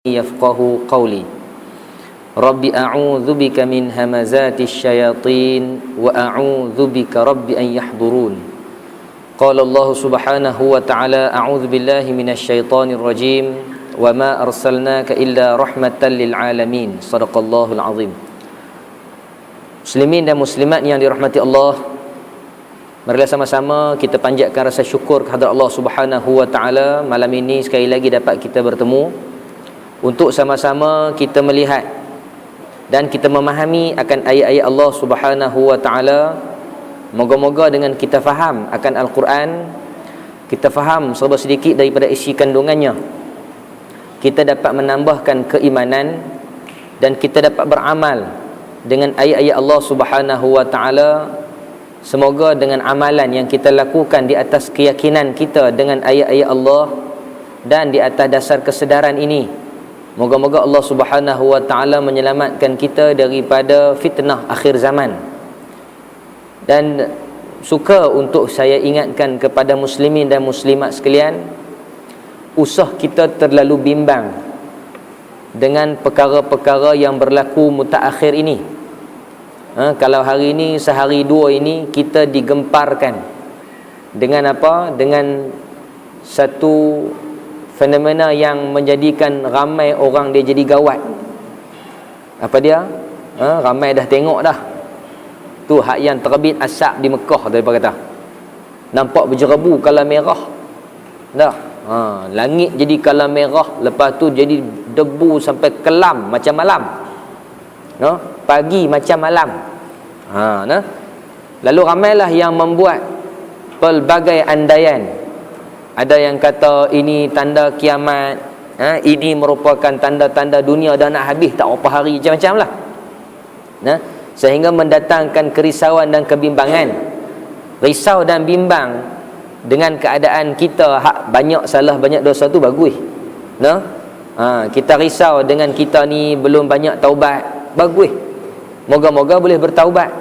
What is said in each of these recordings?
يفقهوا قولي رب أعوذ بك من همزات الشياطين وأعوذ بك رب أن يحضرون قال الله سبحانه وتعالى أعوذ بالله من الشيطان الرجيم وما أرسلناك إلا رحمة للعالمين صدق الله العظيم. Muslimin dan muslimat yang dirahmati Allah, marilah sama-sama kita panjatkan rasa syukur kehadrat Allah Subhanahu wa taala. Malam ini sekali lagi dapat kita bertemu untuk sama-sama kita melihat dan kita memahami akan ayat-ayat Allah Subhanahu wa taala. Moga-moga dengan kita faham akan Al-Quran, kita faham serba sedikit daripada isi kandungannya, kita dapat menambahkan keimanan dan kita dapat beramal dengan ayat-ayat Allah Subhanahu wa taala. Semoga dengan amalan yang kita lakukan di atas keyakinan kita dengan ayat-ayat Allah dan di atas dasar kesedaran ini, moga-moga Allah Subhanahu wa taala menyelamatkan kita daripada fitnah akhir zaman. Dan suka untuk saya ingatkan kepada muslimin dan muslimat sekalian, usah kita terlalu bimbang dengan perkara-perkara yang berlaku mutaakhir ini. Kalau hari ini, sehari dua ini kita digemparkan dengan apa? Dengan satu fenomena yang menjadikan ramai orang dia jadi gawat. Apa dia? Ramai dah tengok dah. Tu hak yang terbit asap di Mekah tu, dia kata. Nampak berjerebu kala merah. Dah. Langit jadi kala merah, lepas tu jadi debu sampai kelam macam malam. Pagi macam malam. Lalu ramailah yang membuat pelbagai andaian. Ada yang kata ini tanda kiamat, ini merupakan tanda-tanda dunia dah nak habis, tak berapa hari, macam-macam lah. Sehingga mendatangkan kerisauan dan kebimbangan. Risau dan bimbang dengan keadaan kita hak banyak salah, banyak dosa tu bagus. Kita risau dengan kita ni belum banyak taubat, bagus. Moga-moga boleh bertaubat.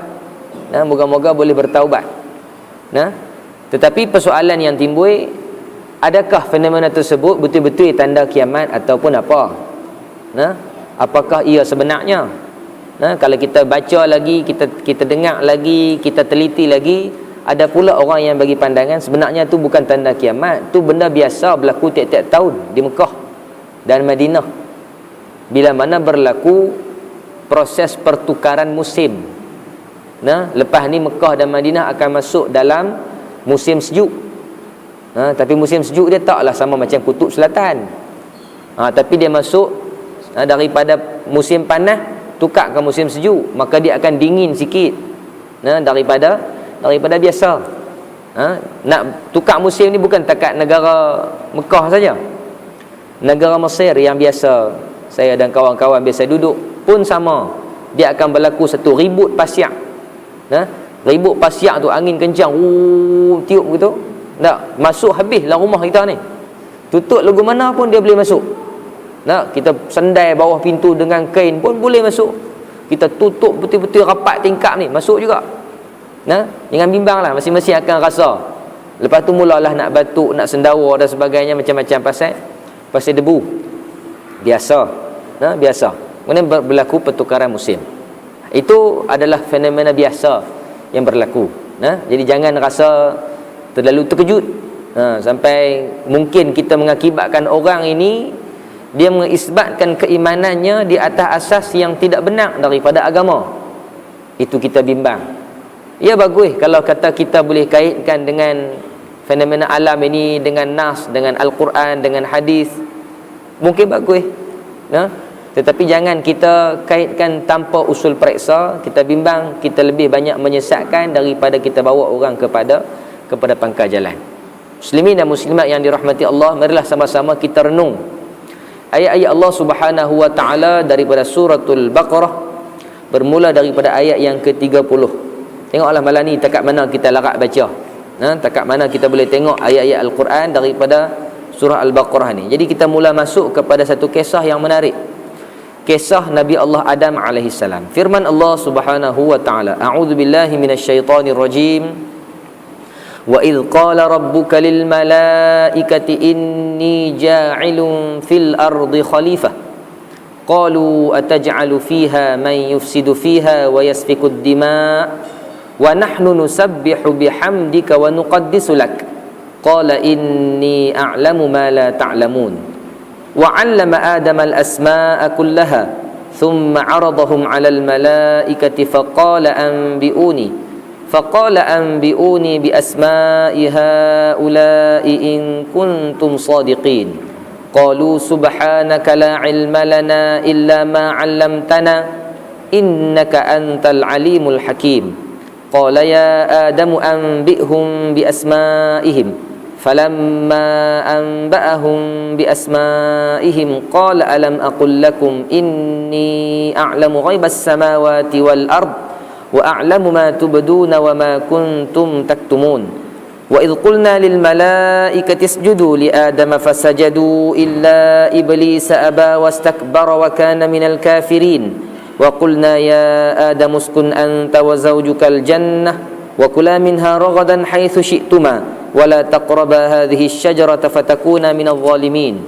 Moga-moga boleh bertaubat. Tetapi persoalan yang timbul, adakah fenomena tersebut betul-betul tanda kiamat ataupun apa? Apakah ia sebenarnya? Kalau kita baca lagi, kita dengar lagi, kita teliti lagi, ada pula orang yang bagi pandangan sebenarnya tu bukan tanda kiamat, tu benda biasa berlaku tiap-tiap tahun di Mekah dan Madinah. Bila mana berlaku proses pertukaran musim. Lepas ni Mekah dan Madinah akan masuk dalam musim sejuk. Tapi musim sejuk dia taklah sama macam kutub selatan. Tapi dia masuk daripada musim panas tukar ke musim sejuk, maka dia akan dingin sikit daripada biasa. Nak tukar musim ni bukan takat negara Mekah saja. Negara Mesir yang biasa saya dan kawan-kawan biasa duduk pun sama. Dia akan berlaku satu ribut pasiak. Ribut pasiak tu angin kencang, tiup gitu. Tak, masuk habis lah rumah kita ni. Tutup lagu mana pun dia boleh masuk. Kita sendai bawah pintu dengan kain pun boleh masuk. Kita tutup betul-betul rapat tingkap ni, masuk juga. Jangan bimbang lah, masing-masing akan rasa. Lepas tu mulalah nak batuk, nak sendawa dan sebagainya, macam-macam pasal debu. Biasa. Biasa. Kemudian berlaku pertukaran musim. Itu adalah fenomena biasa yang berlaku. Jadi jangan rasa terlalu terkejut sampai mungkin kita mengakibatkan orang ini dia mengisbatkan keimanannya di atas asas yang tidak benar daripada agama. Itu kita bimbang. Ya bagus kalau kata kita boleh kaitkan dengan fenomena alam ini dengan nas, dengan Al-Quran, dengan hadis, mungkin bagus. Tetapi jangan kita kaitkan tanpa usul periksa. Kita bimbang, kita lebih banyak menyesatkan daripada kita bawa orang kepada pangkal jalan. Muslimin dan muslimat yang dirahmati Allah, marilah sama-sama kita renung ayat-ayat Allah Subhanahu wa taala daripada suratul Baqarah, bermula daripada ayat yang ke-30. Tengoklah malam ni takat mana kita larat baca. Takat mana kita boleh tengok ayat-ayat Al-Quran daripada surah Al-Baqarah ni. Jadi kita mula masuk kepada satu kisah yang menarik. Kisah Nabi Allah Adam alaihissalam. Firman Allah Subhanahu wa taala, a'udzubillahi minasyaitonir rajim. Wa idh qala rabbuka lil malaikati inni ja'ilun fil ardi khalifah qalu ataj'alu fiha man yufsidu fiha wa yasfiku ad-dima' wa nahnu nusabbihu bihamdika wa nuqaddisu lak qala inni a'lamu ma la ta'lamun wa 'allama adama al-asma'a kullaha thumma 'aradahum 'ala al-mala'ikati faqala anbi'uni bi asma'i ha'ula'i in kuntum sadiqin qalu subhanaka la 'ilma lana illa ma 'allamtana innaka antal 'alimul hakim qala ya adamu anbi'hum bi asma'ihim falamma anba'ahum bi asma'ihim qala alam aqul lakum inni a'lamu ghaibas samawati wal ard wa a'lamu ma tubduna wa ma kuntum taktumun wa idh qulna lil malaikati isjudu li adama fasajadu illa iblisa aba wastakbara wa kana minal kafirin wa qulna ya adamu uskun anta wa zawjukal jannah wa kula minha ragadan haitsu syi'tuma wa la taqraba hadhihi asy-syajarata fatakuna minadh dhalimin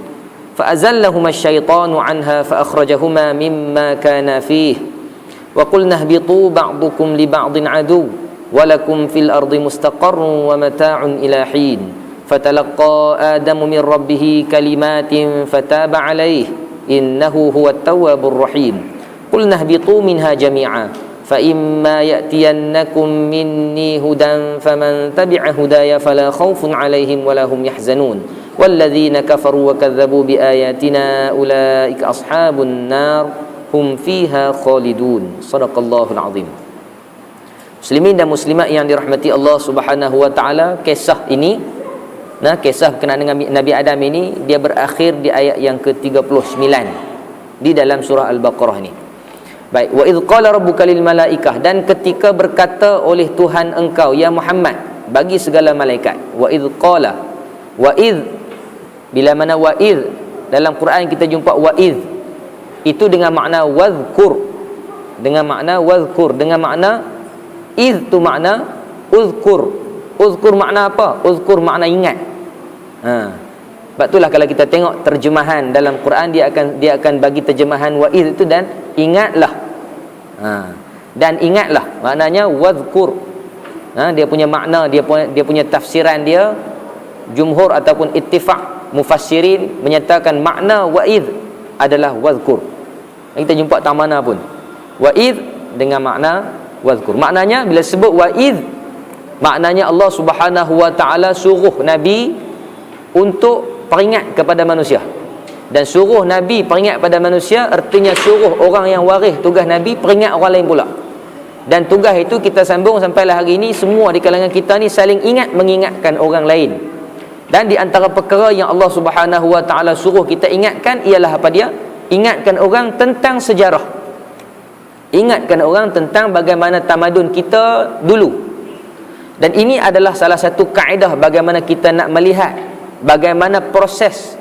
fa azallahuma asy-syaitanu 'anha fa akhrajahuma mimma kana fihi wa qulna ihbitu ba'dukum li ba'din 'adu walakum fil ardi mustaqarrun wa mata'un ila hin fatalaqqa adamu min rabbih kalimatin fataba alayhi innahu huwat tawwabur rahim qulna ihbitu minha jami'a fa imma ya'tiyannakum minni hudan faman tabi'a hudaya fala khaufun alaihim wala hum yahzanun walladzina kafaru wa kadzdzabu biayatina ulaika ashabun nar hum fiha khalidun. Shadaqallahul azim. Muslimin dan muslimat yang dirahmati Allah Subhanahu wa taala, kisah ini, kisah berkenaan dengan Nabi Adam ini, dia berakhir di ayat yang ke-39 di dalam surah Al-Baqarah ini. Baik, wa idz qala rabbuka lil malaikah, dan ketika berkata oleh Tuhan engkau ya Muhammad bagi segala malaikat. Wa idz qala, wa idz, bila mana wa idz dalam Quran kita jumpa wa idz itu dengan makna wadhkur, dengan makna wadhkur, dengan makna idz tu makna uzkur. Uzkur makna apa? Uzkur makna ingat. Sebab itulah kalau kita tengok terjemahan dalam Quran, dia akan bagi terjemahan wa idz itu dan ingatlah. Dan ingatlah maknanya wadhkur. Dia punya makna, dia punya tafsiran dia, jumhur ataupun ittifaq mufassirin menyatakan makna wa idz adalah wadhkur. Kita jumpa tak mana pun. Wa idz dengan makna wadhkur. Maknanya bila sebut wa idz, maknanya Allah Subhanahu wa taala suruh Nabi untuk peringat kepada manusia. Dan suruh Nabi peringat pada manusia artinya suruh orang yang waris tugas Nabi peringat orang lain pula. Dan tugas itu kita sambung sampailah hari ini, semua di kalangan kita ni saling ingat mengingatkan orang lain. Dan di antara perkara yang Allah Subhanahu wa taala suruh kita ingatkan ialah apa dia? Ingatkan orang tentang sejarah. Ingatkan orang tentang bagaimana tamadun kita dulu. Dan ini adalah salah satu kaedah bagaimana kita nak melihat bagaimana proses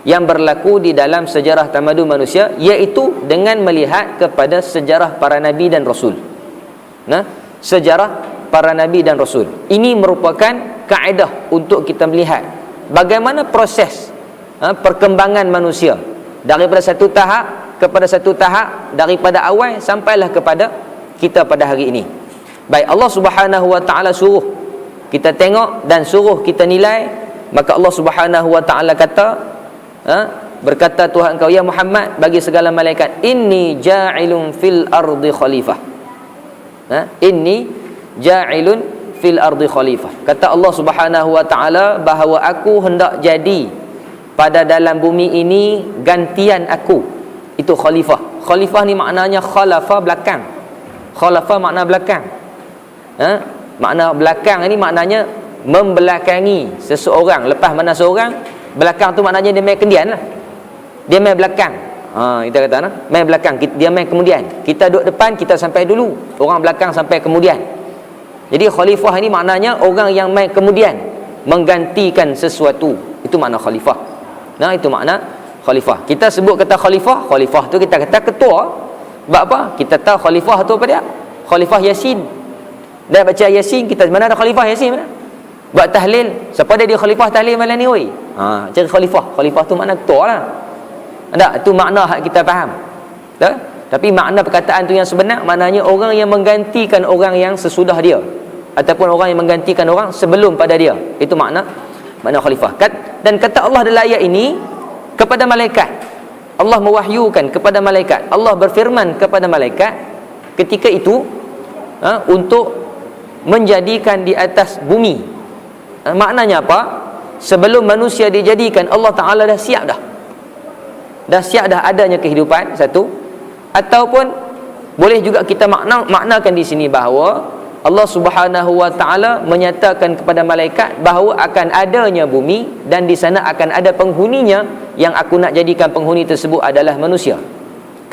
yang berlaku di dalam sejarah tamadun manusia, iaitu dengan melihat kepada sejarah para nabi dan rasul. Sejarah para nabi dan rasul. Ini merupakan kaedah untuk kita melihat bagaimana proses perkembangan manusia daripada satu tahap kepada satu tahap, daripada awal sampailah kepada kita pada hari ini. Baik, Allah Subhanahu wa taala suruh kita tengok dan suruh kita nilai. Maka Allah Subhanahu wa taala kata, berkata Tuhan kau ya Muhammad bagi segala malaikat, inni ja'ilun fil ardi khalifah. Inni ja'ilun fil ardi khalifah. Kata Allah Subhanahu wa taala bahawa aku hendak jadi pada dalam bumi ini gantian aku. Itu khalifah. Khalifah ni maknanya khalafa belakang. Khalafa makna belakang. Makna belakang ni maknanya membelakangi seseorang. Lepas mana seorang, belakang tu maknanya dia main kendian lah. Dia main belakang. Kita kata main belakang, dia main kemudian. Kita duduk depan, kita sampai dulu. Orang belakang sampai kemudian. Jadi khalifah ni maknanya orang yang main kemudian, menggantikan sesuatu. Itu makna khalifah. Itu makna khalifah. Kita sebut kata khalifah, khalifah tu kita kata ketua. Sebab apa? Kita tahu khalifah tu apa dia? Khalifah Yasin. Dah baca Yasin, kita mana ada khalifah Yasin mana? Buat tahlil, siapa dia khalifah tahlil malam ni oi? Cari khalifah. Khalifah tu makna ketua lah. Tak, itu makna hak kita faham. Tak? Tapi makna perkataan tu yang sebenar, maknanya orang yang menggantikan orang yang sesudah dia, ataupun orang yang menggantikan orang sebelum pada dia. Itu makna khalifah. Dan kata Allah dalam ayat ini kepada malaikat, Allah mewahyukan kepada malaikat, Allah berfirman kepada malaikat ketika itu untuk menjadikan di atas bumi. Maknanya apa? Sebelum manusia dijadikan, Allah Ta'ala dah siap dah adanya kehidupan, satu. Ataupun boleh juga kita maknakan di sini bahawa Allah Subhanahu wa Ta'ala menyatakan kepada malaikat bahawa akan adanya bumi, dan di sana akan ada penghuninya, yang aku nak jadikan penghuni tersebut adalah manusia.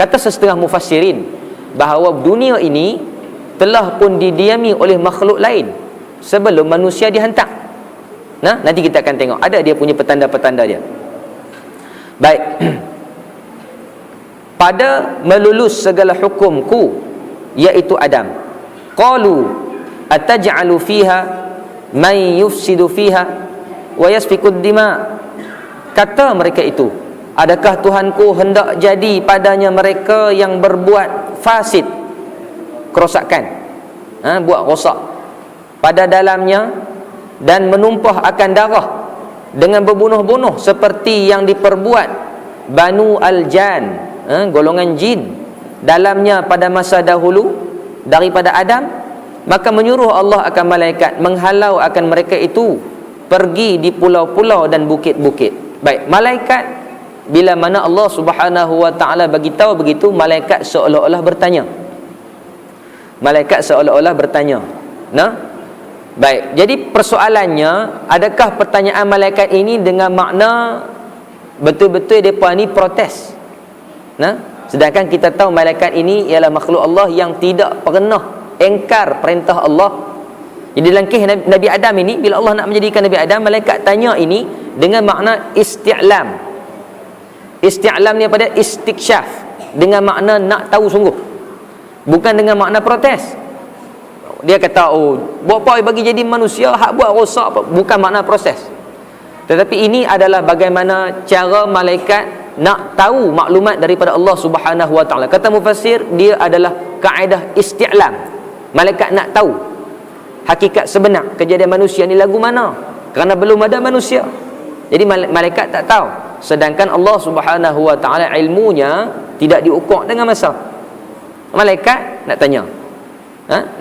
Kata sesetengah mufassirin bahawa dunia ini telah pun didiami oleh makhluk lain sebelum manusia dihantar. Nanti kita akan tengok ada dia punya petanda-petanda dia. Baik. Pada melulus segala hukumku, iaitu Adam, qalu ataj'alu fiha man yufsidu fiha wa yasfikud dima. Kata mereka itu, adakah Tuhanku hendak jadi padanya mereka yang berbuat fasid, kerosakan, buat rosak pada dalamnya, dan menumpah akan darah dengan berbunuh-bunuh seperti yang diperbuat Banu Al-Jan, golongan jin dalamnya pada masa dahulu daripada Adam. Maka menyuruh Allah akan malaikat menghalau akan mereka itu pergi di pulau-pulau dan bukit-bukit. Baik, malaikat bila mana Allah Subhanahu wa Ta'ala bagi tahu begitu, malaikat seolah-olah bertanya. Baik, jadi persoalannya, adakah pertanyaan malaikat ini dengan makna betul-betul mereka ni protes? Sedangkan kita tahu malaikat ini ialah makhluk Allah yang tidak pernah engkar perintah Allah. Jadi dalam kisah Nabi Adam ini, bila Allah nak menjadikan Nabi Adam, malaikat tanya ini dengan makna isti'lam. Isti'lam ni pada istiksyaf, dengan makna nak tahu sungguh, bukan dengan makna protes. Dia kata, buat apa bagi jadi manusia, hak buat rosak, bukan makna proses. Tetapi ini adalah bagaimana cara malaikat nak tahu maklumat daripada Allah Subhanahu wa Ta'ala. Kata mufassir, dia adalah kaedah isti'lam. Malaikat nak tahu hakikat sebenar kejadian manusia ni lagu mana, kerana belum ada manusia. Jadi malaikat tak tahu. Sedangkan Allah Subhanahu wa Ta'ala ilmunya tidak diukur dengan masa. Malaikat nak tanya,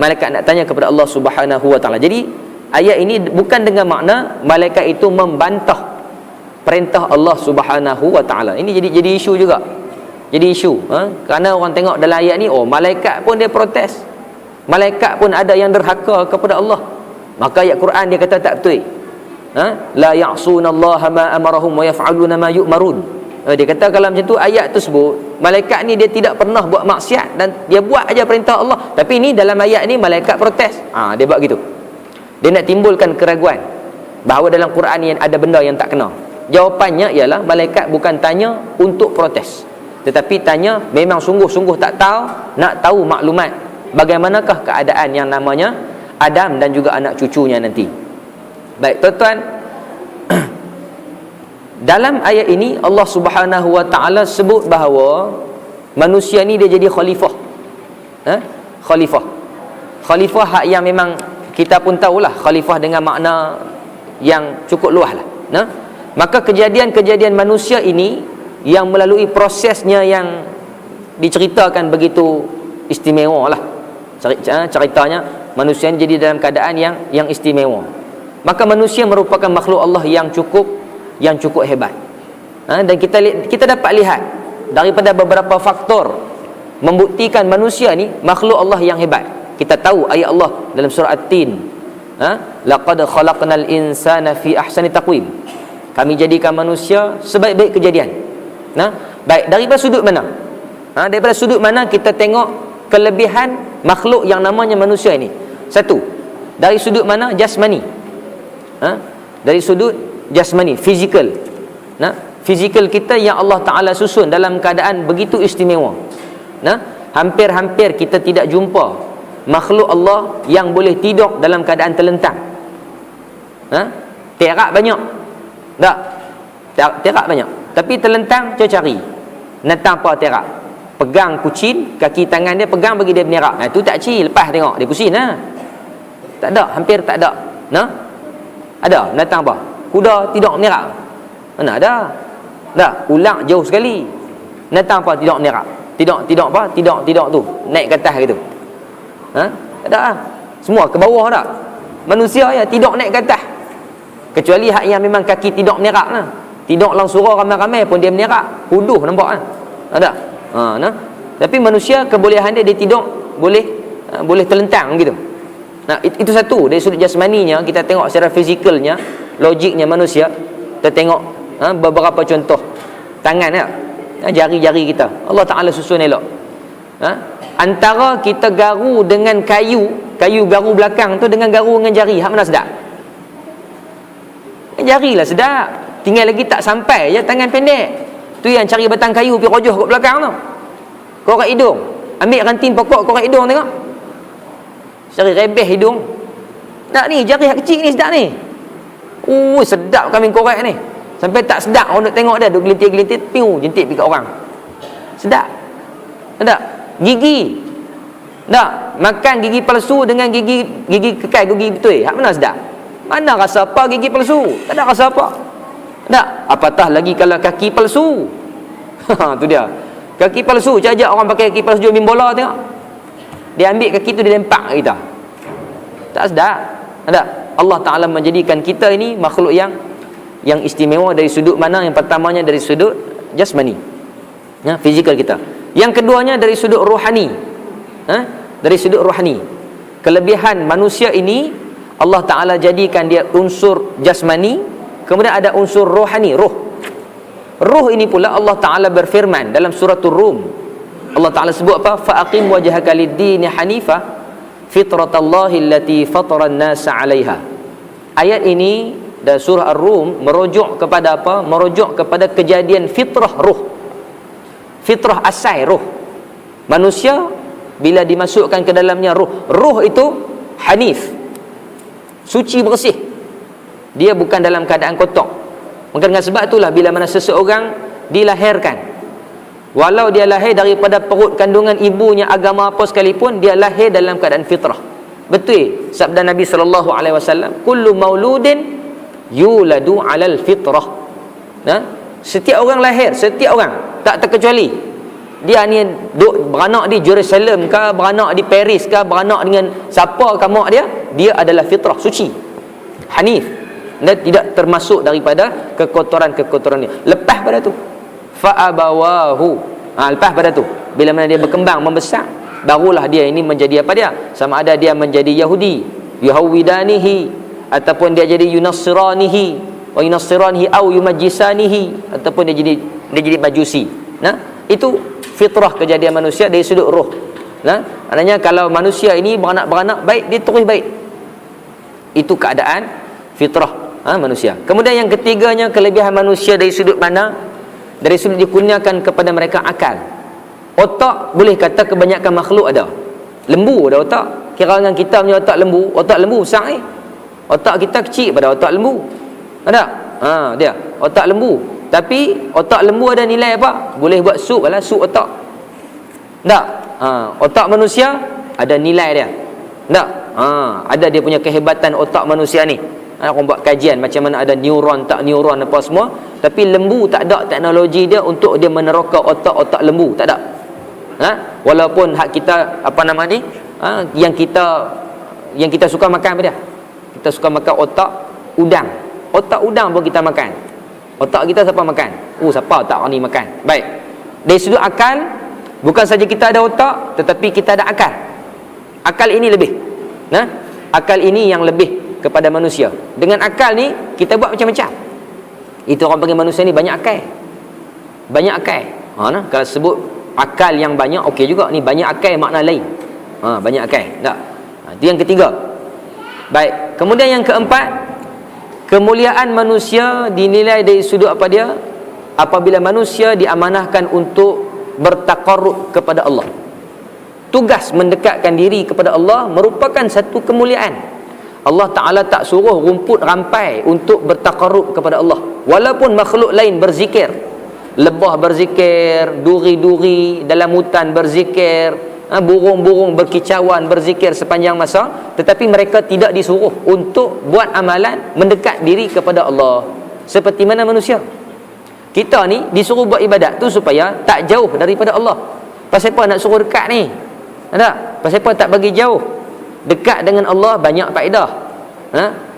malaikat nak tanya kepada Allah Subhanahu wa Ta'ala. Jadi ayat ini bukan dengan makna malaikat itu membantah perintah Allah Subhanahu wa Ta'ala. Ini jadi isu juga. Jadi isu, kerana orang tengok dalam ayat ni, malaikat pun dia protes. Malaikat pun ada yang derhaka kepada Allah. Maka ayat Quran dia kata tak betul. La ya'sunallaha ma amarahum wa yaf'aluna ma yu'marun. Dia kata kalau macam tu, ayat tersebut malaikat ni dia tidak pernah buat maksiat dan dia buat aja perintah Allah. Tapi ni dalam ayat ni malaikat protes. Dia buat gitu. Dia nak timbulkan keraguan bahawa dalam Quran ni ada benda yang tak kena. Jawapannya ialah malaikat bukan tanya untuk protes, tetapi tanya memang sungguh-sungguh tak tahu, nak tahu maklumat bagaimanakah keadaan yang namanya Adam dan juga anak cucunya nanti. Baik, tuan-tuan, dalam ayat ini Allah Subhanahu wa Ta'ala sebut bahawa manusia ni dia jadi khalifah. Khalifah hak yang memang kita pun tahulah, khalifah dengan makna yang cukup luas lah. Maka kejadian-kejadian manusia ini yang melalui prosesnya yang diceritakan begitu istimewa lah. Ceritanya manusia ini jadi dalam keadaan yang istimewa. Maka manusia merupakan makhluk Allah yang cukup hebat. Dan kita dapat lihat daripada beberapa faktor membuktikan manusia ni makhluk Allah yang hebat. Kita tahu ayat Allah dalam surah At-Tin, laqad khalaqnal insana fi ahsani taqwim. Kami jadikan manusia sebaik-baik kejadian. Baik, daripada sudut mana? Daripada sudut mana kita tengok kelebihan makhluk yang namanya manusia ini? Satu, dari sudut mana? Jasmani. Dari sudut jasmani, fizikal. Fizikal kita yang Allah Ta'ala susun dalam keadaan begitu istimewa. Hampir-hampir kita tidak jumpa makhluk Allah yang boleh tidur dalam keadaan terlentang. Terak banyak. Tak, terak banyak. Tapi terlentang, cari. Natang apa terak? pegang kucing, kaki tangan dia pegang bagi dia bernirak. Itu tak ci, lepas tengok dia pusing lah. Tak ada, hampir tak ada. Nah, ada binatang apa? Kuda tidak bernirak. Mana ada? Tak, ulang jauh sekali. Binatang apa tidak bernirak? Tidak apa? Tidak tu naik ke atas gitu. Tak ada lah. Semua ke bawah tak. Manusia ya tidak naik ke atas. Kecuali hak yang memang kaki tidak bernirak lah. Tidak langsung surah ramai-ramai pun dia bernirak. Huduh nampak kan? Ada. Nah. Tapi manusia kebolehan dia tidak boleh terlentang gitu. Nah, itu satu dari sudut jasmaninya. Kita tengok secara fizikalnya, logiknya manusia. Kita tengok beberapa contoh. Tangan ya, jari-jari kita Allah Ta'ala susun elok. Antara kita garu dengan kayu garu belakang tu dengan garu dengan jari, hak mana sedap? Jari lah sedap. Tinggal lagi tak sampai je tangan pendek. Tu yang cari batang kayu pergi rojoh kat belakang tu. Korek hidung, ambil ranting pokok korek hidung tengok. Cari rebeh hidung. Tak ni, jari hak kecil ni sedap ni. Sedap kami korek ni. Sampai tak sedap orang nak tengok dia duk gelintir-gelintir, piu jentik pergi kat orang. Sedap. Tak? Gigi. Tak, makan gigi palsu dengan gigi kekal, gigi betul. Hak mana sedap? Mana rasa apa gigi palsu? Tak ada rasa apa. Tak, apatah lagi kalau kaki palsu. Tu dia. Kaki palsu, ajak orang pakai kaki palsu jual main bola tengok. Dia ambil kaki tu dia lempak kita. Tak sedap. Tak? Allah Ta'ala menjadikan kita ini makhluk yang istimewa dari sudut mana? Yang pertamanya dari sudut jasmani, fizikal kita. Yang keduanya dari sudut rohani. Dari sudut rohani, kelebihan manusia ini Allah Ta'ala jadikan dia unsur jasmani, kemudian ada unsur rohani, roh ini pula Allah Ta'ala berfirman dalam suratul Rum. Allah Ta'ala sebut apa? Fa'aqim wajhaka lid-dini hanifa fitratallahi allati fataran nasa 'alaiha. Ayat ini dan surah Ar-Rum merujuk kepada apa? Merujuk kepada kejadian fitrah roh. Fitrah asal roh. Manusia bila dimasukkan ke dalamnya roh itu hanif, suci bersih. Dia bukan dalam keadaan kotor. Maka dengan sebab itulah bila mana seseorang dilahirkan, walau dia lahir daripada perut kandungan ibunya agama apa sekalipun, dia lahir dalam keadaan fitrah. Betul sabda Nabi SAW, kullu mauludin yuladu alal fitrah. Setiap orang lahir, setiap orang tak terkecuali. Dia ni beranak di Jerusalem ke, beranak di Paris ke, beranak dengan siapa ke mak dia, dia adalah fitrah suci, hanif, dan tidak termasuk daripada kekotoran-kekotoran dia. Lepas pada tu fa'abawahu, lepas pada tu bila mana dia berkembang membesar, barulah dia ini menjadi apa dia? Sama ada dia menjadi Yahudi, yuhawidanihi, ataupun dia jadi yunassiranihi wa yunassiranihi au yumajjisanihi, ataupun dia jadi majusi. Itu fitrah kejadian manusia dari sudut roh. Maknanya kalau manusia ini beranak baik, dia terus baik. Itu keadaan fitrah manusia. Kemudian yang ketiganya, kelebihan manusia dari sudut mana? Dari sudut dikurniakan kepada mereka akal. Otak boleh kata kebanyakan makhluk ada. Lembu ada otak. Kira dengan kita punya otak lembu besar ni. Otak kita kecil pada otak lembu. Ada? Dia otak lembu. Tapi otak lembu ada nilai apa? Boleh buat sup lah, sup otak. Tak? Otak manusia ada nilai dia. Tak? Ada dia punya kehebatan otak manusia ni. Orang buat kajian macam mana ada neuron, tak neuron apa semua. Tapi lembu tak ada teknologi dia untuk dia meneroka otak-otak lembu. Tak ada. Walaupun hak kita apa nama ni? Yang kita suka makan apa dia? Kita suka makan otak udang. Otak udang pun kita makan. Otak kita siapa makan? Siapa otak orang ni makan? Baik. Dari sudut akal, bukan saja kita ada otak, tetapi kita ada akal. Akal ini lebih. Akal ini yang lebih kepada manusia. Dengan akal ni kita buat macam-macam. Itu orang panggil manusia ni banyak akal. Banyak akal. Kalau sebut akal yang banyak, okey juga. Ni banyak akal makna lain. Banyak akal. Tak. Itu yang ketiga. Baik. Kemudian yang keempat, kemuliaan manusia dinilai dari sudut apa dia? Apabila manusia diamanahkan untuk bertaqarrub kepada Allah. Tugas mendekatkan diri kepada Allah merupakan satu kemuliaan. Allah Ta'ala tak suruh rumput rampai untuk bertaqarrub kepada Allah. Walaupun makhluk lain berzikir, lebah berzikir, duri-duri dalam hutan berzikir, burung-burung berkicauan berzikir sepanjang masa, tetapi mereka tidak disuruh untuk buat amalan mendekat diri kepada Allah seperti mana manusia. Kita ni disuruh buat ibadat tu supaya tak jauh daripada Allah. Pasal apa nak suruh dekat ni? Tak? Pasal apa tak bagi jauh? Dekat dengan Allah banyak faedah.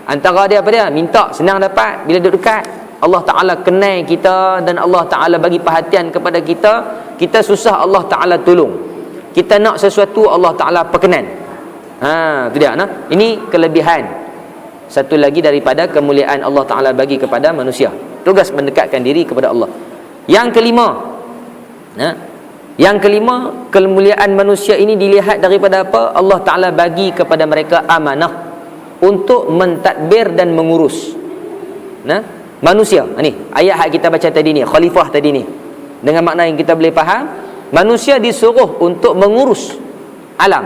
Antara dia apa dia? Minta senang dapat bila duduk dekat. Allah Ta'ala kenal kita dan Allah Ta'ala bagi perhatian kepada kita. Kita susah, Allah Ta'ala tolong. Kita nak sesuatu, Allah Ta'ala perkenan. Itu dia. Ini kelebihan. Satu lagi daripada kemuliaan Allah Ta'ala bagi kepada manusia. Tugas mendekatkan diri kepada Allah. Yang kelima, kemuliaan manusia ini dilihat daripada apa? Allah Ta'ala bagi kepada mereka amanah untuk mentadbir dan mengurus manusia. Ni ayat yang kita baca tadi ni, khalifah tadi ni, dengan makna yang kita boleh faham, manusia disuruh untuk mengurus alam,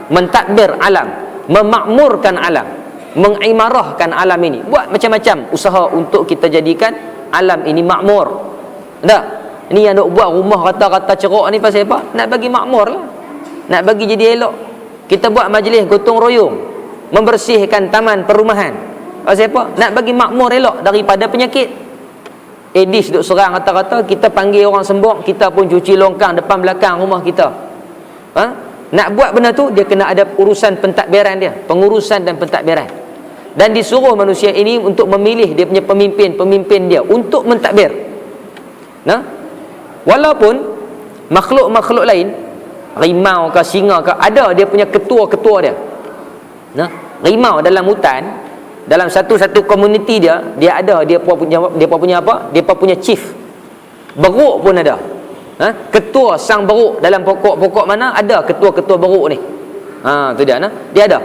mentadbir alam, memakmurkan alam, mengimarahkan alam ini. Buat macam-macam usaha untuk kita jadikan alam ini makmur. Tak? Ini yang nak buat rumah rata-rata ceruk ni pasal apa? Nak bagi makmur lah, nak bagi jadi elok. Kita buat majlis gotong royong, membersihkan taman perumahan. Pasal apa? Nak bagi makmur elok daripada penyakit. Aedes duk serang rata-rata, kita panggil orang sembok, kita pun cuci longkang depan belakang rumah kita. Nak buat benda tu, dia kena ada urusan pentadbiran dia, pengurusan dan pentadbiran. Dan disuruh manusia ini untuk memilih dia punya pemimpin dia untuk mentadbir. Walaupun makhluk-makhluk lain, rimau ke singa ke, ada dia punya ketua-ketua dia. Rimau dalam hutan, dalam satu-satu komuniti dia ada dia punya apa? Dia punya chief. Beruk pun ada. Ketua sang beruk dalam pokok-pokok mana ada ketua-ketua beruk ni. Tu dia. Dia ada.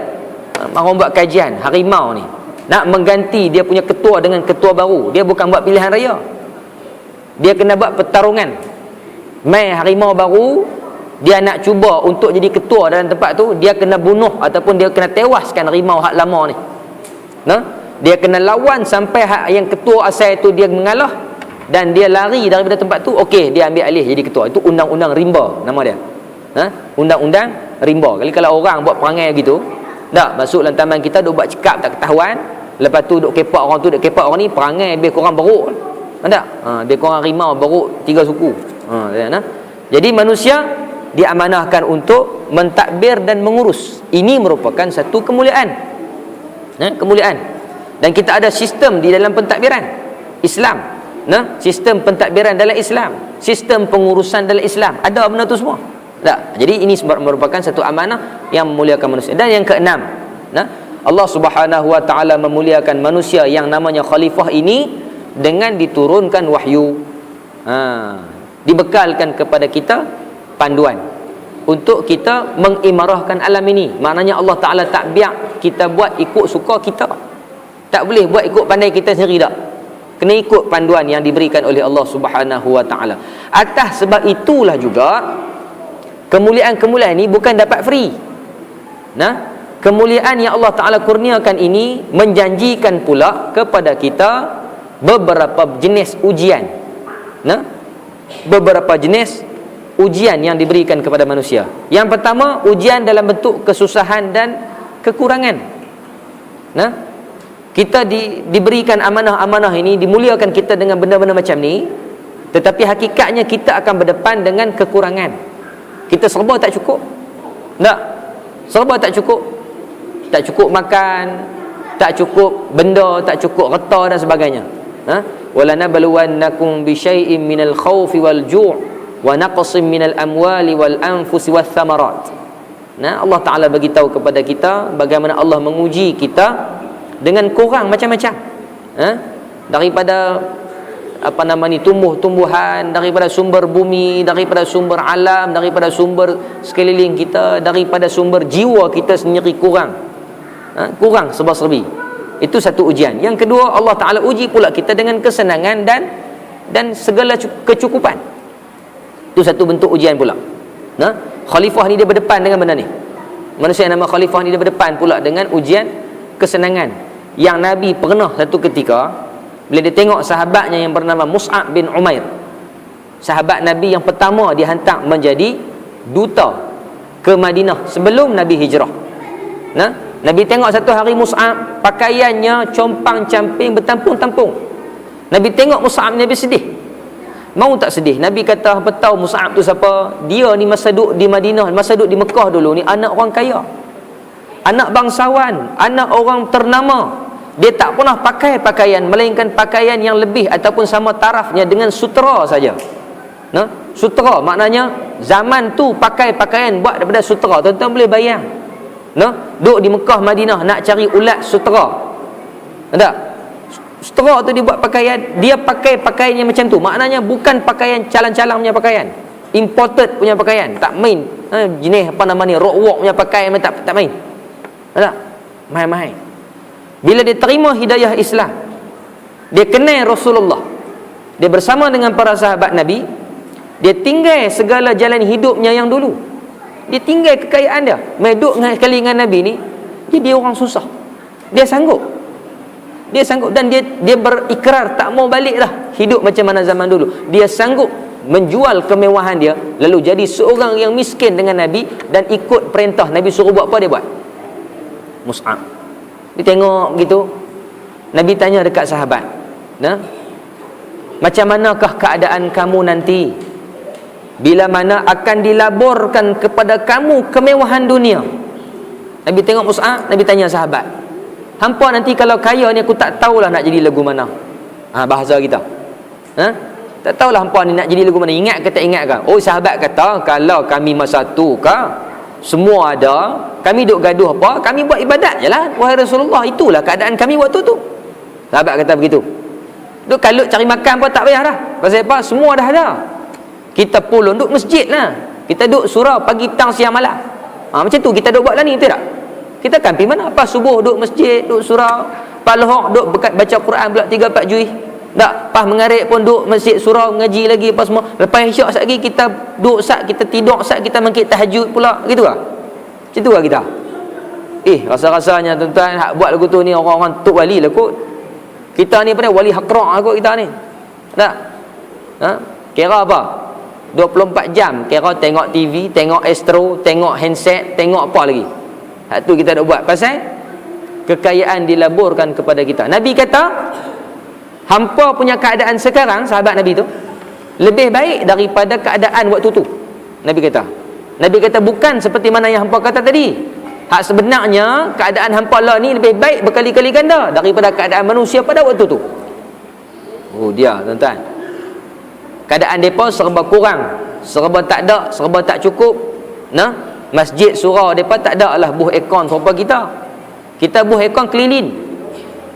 Orang buat kajian harimau ni nak mengganti dia punya ketua dengan ketua baru. Dia bukan buat pilihan raya. Dia kena buat pertarungan. Mai harimau baru, dia nak cuba untuk jadi ketua dalam tempat tu, dia kena bunuh ataupun dia kena tewaskan harimau hak lama ni. Dia kena lawan sampai hak yang ketua asal itu dia mengalah dan dia lari daripada tempat tu. Okey, dia ambil alih jadi ketua. Itu undang-undang rimba nama dia. Undang-undang rimba. Kalau orang buat perangai gitu, tak masuk dalam taman kita duk buat cekap tak ketahuan, lepas tu duk kepak orang tu, duk kepak orang ni, perangai lebih kurang beruk. Tak? Lebih kurang rimau beruk 3 suku. Jadi manusia diamanahkan untuk mentadbir dan mengurus. Ini merupakan satu kemuliaan. Kemuliaan. Dan kita ada sistem di dalam pentadbiran Islam. Sistem pentadbiran dalam Islam, sistem pengurusan dalam Islam. Ada benda tu semua. Tak? Jadi ini merupakan satu amanah yang memuliakan manusia. Dan yang keenam, Allah Subhanahu wa taala memuliakan manusia yang namanya khalifah ini dengan diturunkan wahyu. Dibekalkan kepada kita panduan untuk kita mengimarahkan alam ini. Maknanya Allah Ta'ala tak biar kita buat ikut suka kita. Tak boleh buat ikut pandai kita sendiri tak. Kena ikut panduan yang diberikan oleh Allah Subhanahu wa taala. Atas sebab itulah juga kemuliaan-kemuliaan ini bukan dapat free. Kemuliaan yang Allah Ta'ala kurniakan ini menjanjikan pula kepada kita beberapa jenis ujian. Beberapa jenis ujian yang diberikan kepada manusia. Yang pertama, ujian dalam bentuk kesusahan dan kekurangan. Kita diberikan amanah-amanah ini, dimuliakan kita dengan benda-benda macam ni, tetapi hakikatnya kita akan berdepan dengan kekurangan. Kita serba tak cukup. Tak? Serba tak cukup. Tak cukup makan, tak cukup benda, tak cukup reta dan sebagainya. Wala nabluwannakum bi syai'in minal khaufi wal ju' wa naqsim minal amwali wal anfusi wath thamarat. Allah Ta'ala bagi tahu kepada kita bagaimana Allah menguji kita dengan kurang macam-macam. Daripada tumbuh-tumbuhan, daripada sumber bumi, daripada sumber alam, daripada sumber sekeliling kita, daripada sumber jiwa kita sendiri kurang. Kurang serba-serbi. Itu satu ujian. Yang kedua, Allah Ta'ala uji pula kita dengan kesenangan dan segala kecukupan. Itu satu bentuk ujian pula. Khalifah ni dia berdepan dengan benda ni. Manusia yang nama khalifah ni dia berdepan pula dengan ujian kesenangan. Yang Nabi pernah satu ketika bila dia tengok sahabatnya yang bernama Mus'ab bin Umair. sahabat Nabi yang pertama dihantar menjadi duta ke Madinah sebelum Nabi hijrah. Nah, Nabi tengok satu hari Mus'ab pakaiannya compang-camping bertampung-tampung. Nabi tengok Mus'ab, Nabi sedih. Mau tak sedih? Nabi kata, apa tahu Mus'ab tu siapa? Dia ni masa duduk di Madinah, masa duduk di Mekah dulu ni anak orang kaya, anak bangsawan, anak orang ternama. Dia tak pernah pakai pakaian melainkan pakaian yang lebih ataupun sama tarafnya dengan sutera saja. Nah, sutera maknanya zaman tu pakai pakaian buat daripada sutera. Tuan-tuan boleh bayang. Nah, duduk di Mekah, Madinah nak cari ulat sutera. Tak? Sutera tu dia buat pakaian, dia pakai pakaian yang macam tu. Maknanya bukan pakaian calang-calang punya pakaian, imported punya pakaian. Tak main. Jenis apa nama ni, rock walk punya pakaian tak main. Tak? Mahal-mahal. Bila dia terima hidayah Islam, dia kenal Rasulullah, dia bersama dengan para sahabat Nabi, dia tinggal segala jalan hidupnya yang dulu, dia tinggal kekayaan dia, meduk sekali dengan Nabi ni. Dia orang susah, dia sanggup dan dia berikrar tak mau balik dah hidup macam mana zaman dulu. Dia sanggup menjual kemewahan dia, lalu jadi seorang yang miskin dengan Nabi dan ikut perintah Nabi suruh buat apa dia buat. Mus'ab dia tengok begitu, Nabi tanya dekat sahabat, nah, macam manakah keadaan kamu nanti bila mana akan dilaburkan kepada kamu kemewahan dunia? Nabi tengok Mus'ab, Nabi tanya sahabat, hampa nanti kalau kaya ni aku tak tahulah nak jadi lagu mana. Bahasa kita, tak tahulah hampa ni nak jadi lagu mana. Ingat ke tak ingat ke? Oh, sahabat kata, kalau kami masa tu semua ada, kami duk gaduh apa? Kami buat ibadat je lah, wahai Rasulullah. Itulah keadaan kami waktu tu. Sahabat kata begitu. Duk kalut cari makan pun tak payah dah. Pasal apa? Semua dah ada. Kita pulun duk masjid lah, kita duk surau pagi, petang, siang, malam. Macam tu kita duk buat lah ni, betul tak? Kita kan pergi mana? Pas subuh duk masjid, duk surau. Pas lohok duk baca Quran pula 3-4 juih. Tak, pas mengarik pun duk masjid surau ngaji lagi apa semua. Lepas isyak sat lagi kita duk sat, kita tidur sat, kita mangkit tahajud pula. Gitu lah. Macam tu lah kita. Rasa-rasanya tuan-tuan hak buat lagu tu ni orang-orang tok wali lah kot. Kita ni pada wali hakra' kot kita ni. Tak? Kira apa? 24 jam kira tengok TV, tengok Astro, tengok handset, tengok apa lagi. Hak tu kita nak buat pasal kekayaan dilaburkan kepada kita. Nabi kata, hampa punya keadaan sekarang, sahabat Nabi tu, lebih baik daripada keadaan waktu tu. Nabi kata bukan seperti mana yang hampa kata tadi. Hak sebenarnya keadaan hampa lah ni lebih baik berkali-kali ganda daripada keadaan manusia pada waktu tu. Oh dia, tuan-tuan, keadaan mereka serba kurang, serba tak ada, serba tak cukup. Nah, masjid surau mereka tak ada lah buh aircon serupa kita. Kita buh aircon keliling.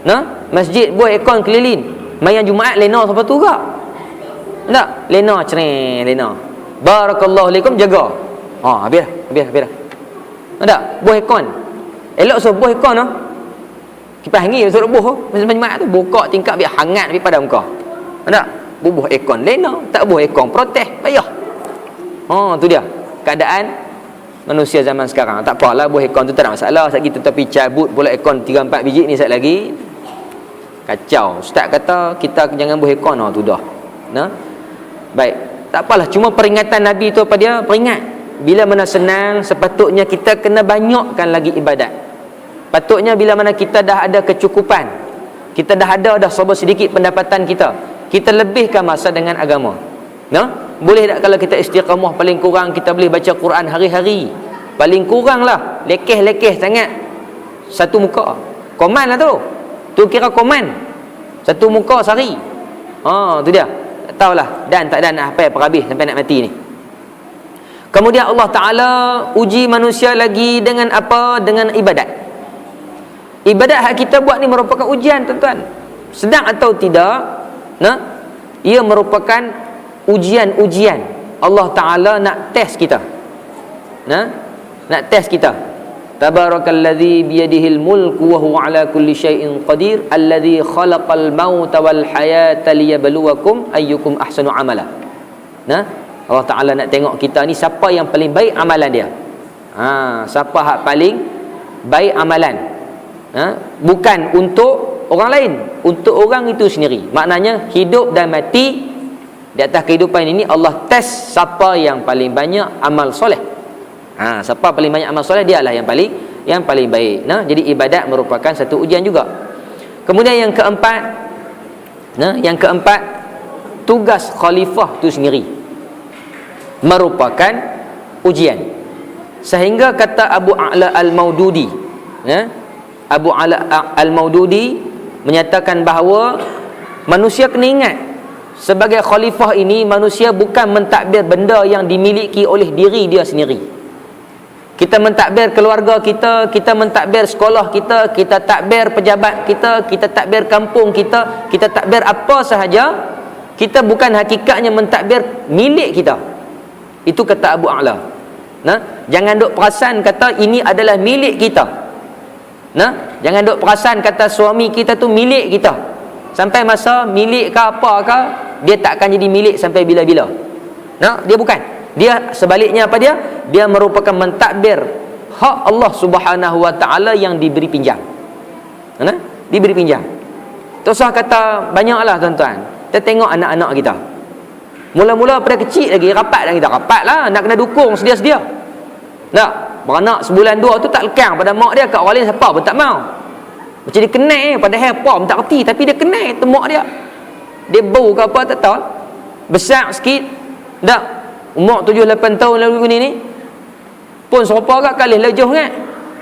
Nah, masjid buh aircon keliling. Mayan Jumaat lena sampai tu gak. Tak? Lena cereng, lena. Barakallahu alaikum, jaga. Habis dah. Tak? Buah aircon. Elok so buah aircon noh. Kipas angin suruh buah macam Jumaat tu buka tingkap biar hangat pergi pada muka. Tak? Bubuh aircon lena, tak buah aircon protes, payah. Tu dia keadaan manusia zaman sekarang. Tak apalah buah aircon tu tak ada masalah. Sat gitu tapi cabut pula aircon 3-4 biji ni sat lagi. Kacau. Ustaz kata kita jangan buh aircon tu dah. Nah. Baik. Tak apalah, cuma peringatan Nabi tu apa dia? Peringat. Bila mana senang, sepatutnya kita kena banyakkan lagi ibadat. Patutnya bila mana kita dah ada kecukupan, kita dah ada serba sedikit pendapatan kita lebihkan masa dengan agama. Nah, boleh tak kalau kita istiqamah paling kurang kita boleh baca Quran hari-hari. Paling kurang lah, lekeh-lekeh sangat satu muka. Koman lah tu. Tu kira koman. Satu muka sehari. Tu dia. Tak tahulah dan tak dan nak hafal perhabis sampai nak mati ni. Kemudian Allah Ta'ala uji manusia lagi dengan apa? Dengan ibadat. Ibadat hak kita buat ni merupakan ujian, tuan-tuan. Sedang atau tidak, ia merupakan ujian-ujian. Allah Ta'ala nak test kita. Nak test kita. Tabarakalladzi biyadihil mulku wa huwa ala kulli syai'in qadir alladzi khalaqal mauta wal hayata liyabluwakum ayyukum ahsanu amala. Allah Ta'ala nak tengok kita ni siapa yang paling baik amalan dia. Siapa hak paling baik amalan. Bukan untuk orang lain, untuk orang itu sendiri. Maknanya hidup dan mati Di atas kehidupan ini Allah test siapa yang paling banyak amal soleh. Siapa paling banyak amal soleh, dialah yang paling baik. Jadi ibadat merupakan satu ujian juga. Kemudian yang keempat, tugas khalifah itu sendiri merupakan ujian. Sehingga kata Abu A'la Al-Maududi, Abu A'la Al-Maududi menyatakan bahawa manusia kena ingat, sebagai khalifah ini manusia bukan mentadbir benda yang dimiliki oleh diri dia sendiri. Kita mentadbir keluarga kita, kita mentadbir sekolah kita, kita tadbir pejabat kita, kita tadbir kampung kita, kita tadbir apa sahaja. Kita bukan hakikatnya mentadbir milik kita. Itu kata Abu A'la. Jangan duk perasan kata ini adalah milik kita. Jangan duk perasan kata suami kita tu milik kita. Sampai masa milik ke apa ke, dia tak akan jadi milik sampai bila-bila. Dia bukan. Dia sebaliknya apa dia? Dia merupakan mentadbir hak Allah Subhanahu wa taala yang diberi pinjam. Diberi pinjam. Tak usah kata banyaklah tuan-tuan. Kita tengok anak-anak kita. Mula-mula pada kecil lagi rapat dah kita. Rapat lah, nak kena dukung sedia-sedia. Beranak sebulan dua tu tak lekang pada mak dia, kat orang lain siapa pun tak mau. Macam dia kenal padahal apa pun tak reti, tapi dia kenal tu mak dia. Dia bau ke apa tak tahu. Besar sikit dah umur 7-8 tahun lalu ni pun serupa kat kalih lejuh kan.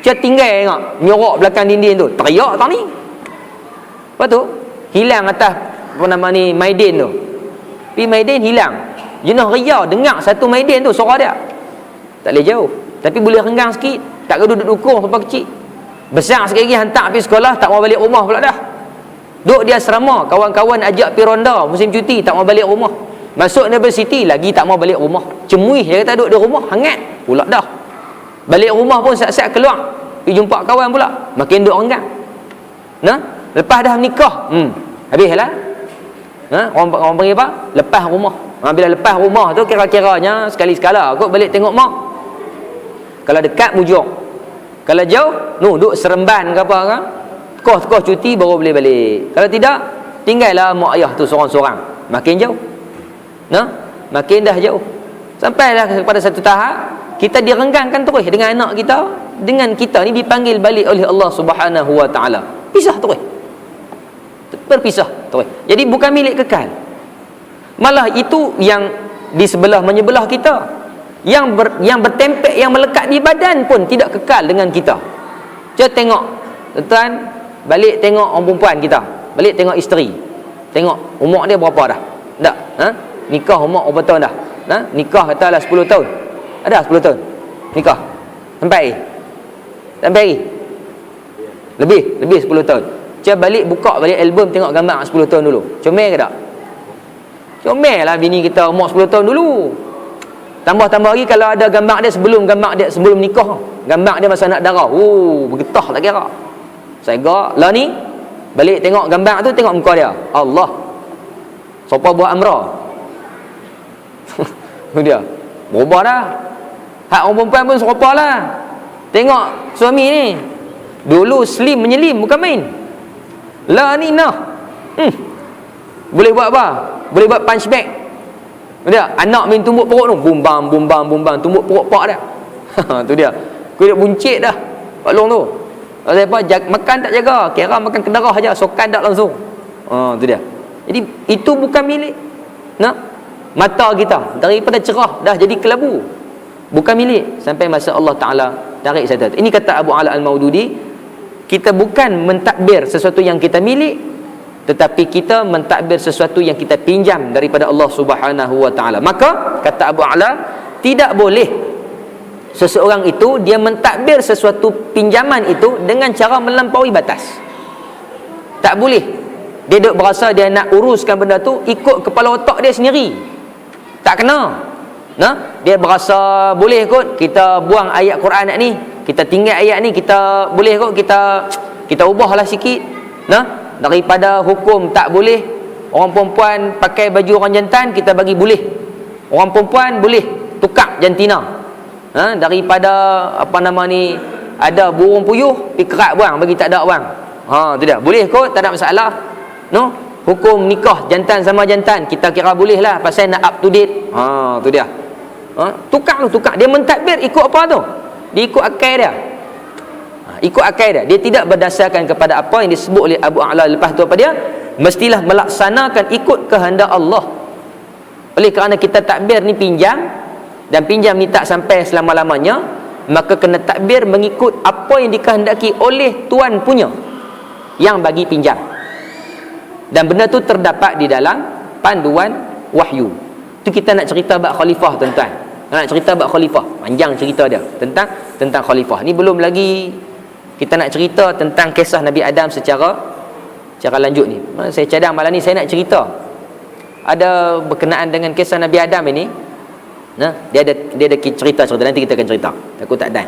Dia tinggal tengok nyorok belakang dinding tu. Teriak tau ni. Lepas tu hilang atas apa nama ni Maidin tu. Pi Maidin hilang. Jenah ria dengar satu Maidin tu suara dia. Tak boleh jauh. Tapi boleh renggang sikit. Tak kena duduk dukung sampai kecil. Besar sikit lagi hantar pergi sekolah, tak mau balik rumah pula dah. Duduk dia asrama, kawan-kawan ajak pergi ronda musim cuti, tak mau balik rumah. Masuk universiti lagi tak mau balik rumah. Cemuih dia kata duduk di rumah hangat pula dah. Balik rumah pun siap-siap keluar pergi jumpa kawan pula, makin duduk renggang. Lepas dah menikah, habislah. Orang panggil apa? Lepas rumah. Bila lepas rumah tu kira-kiranya sekali-sekala kot balik tengok mak. Kalau dekat mujur, kalau jauh duduk Seremban ke apa kan, Tekoh cuti baru boleh balik. Kalau tidak, tinggallah mak ayah tu seorang-seorang. Makin jauh, makin dah jauh. Sampailah kepada satu tahap kita direnggangkan terus dengan anak kita. Dengan kita ni dipanggil balik oleh Allah Subhanahu wa taala. Pisah terus, berpisah terus. Jadi bukan milik kekal. Malah itu yang di sebelah menyebelah kita, yang bertempel, yang melekat di badan pun tidak kekal dengan kita. Cuba tengok tuan, balik tengok orang perempuan kita, balik tengok isteri, tengok umur dia berapa dah. Tak? Nikah umur berapa tahun dah? Nikah katalah 10 tahun. Ada 10 tahun nikah. Sampai lebih 10 tahun. Cuba balik buka balik album, tengok gambar 10 tahun dulu. Comel ke tak? Comel lah bini kita umur 10 tahun dulu. Tambah lagi kalau ada gambar dia sebelum nikah. Gambar dia masa nak darah. Bergetah tak kira. Saya lah ni balik tengok gambar tu, tengok muka dia. Allah. Siapa buat amrah? Tu dia. Berubah dah. Hak orang perempuan pun serupa lah. Tengok suami ni. Dulu slim menyelim, bukan main. Lah ni boleh buat apa? Boleh buat punch bag. Dia anak main tumbuk perut tu, bumbang, tumbuk perut pak dia. Tu dia. Kulit buncit dah Pak Long tu. Pasal apa? Makan tak jaga, kira makan kedarah aja, sokan tak langsung. Tu dia. Jadi itu bukan milik. Mata kita daripada cerah dah jadi kelabu. Bukan milik sampai masa Allah Taala tarik satu. Ini kata Abu A'la Al-Maududi, kita bukan mentadbir sesuatu yang kita milik, tetapi kita mentadbir sesuatu yang kita pinjam daripada Allah Subhanahu wa taala. Maka kata Abu A'la, tidak boleh seseorang itu dia mentadbir sesuatu pinjaman itu dengan cara melampaui batas. Tak boleh. Dia duk berasa dia nak uruskan benda tu ikut kepala otak dia sendiri. Tak kena. Dia berasa boleh kot kita buang ayat Quran ni, kita tinggal ayat ni, kita boleh kot kita ubahlah sikit. Daripada hukum tak boleh orang perempuan pakai baju orang jantan, kita bagi boleh. Orang perempuan boleh tukar jantina. Daripada apa nama ni, ada burung puyuh, pi kerat buang, bagi tak ada buang. Tu dia. Boleh kot, tak ada masalah. hukum nikah jantan sama jantan, kita kira boleh lah pasal nak up to date. Tu dia. Tukar. Dia mentadbir ikut apa tu? Dia ikut akal dia. Ikut akal dia. Dia tidak berdasarkan kepada apa yang disebut oleh Abu A'la lepas tu apa dia? Mestilah melaksanakan ikut kehendak Allah. Oleh kerana kita takbir ni pinjam, dan pinjam ni tak sampai selama-lamanya, maka kena takbir mengikut apa yang dikehendaki oleh tuan punya yang bagi pinjam. Dan benda tu terdapat di dalam panduan wahyu. Tu kita nak cerita bab khalifah, tuan-tuan. Nak cerita bab khalifah, panjang cerita dia tentang khalifah. Ni belum lagi kita nak cerita tentang kisah Nabi Adam secara lanjut ni. Saya cadang malam ni saya nak cerita ada berkenaan dengan kisah Nabi Adam ini. Dia ada cerita nanti kita akan cerita. Aku tak dan.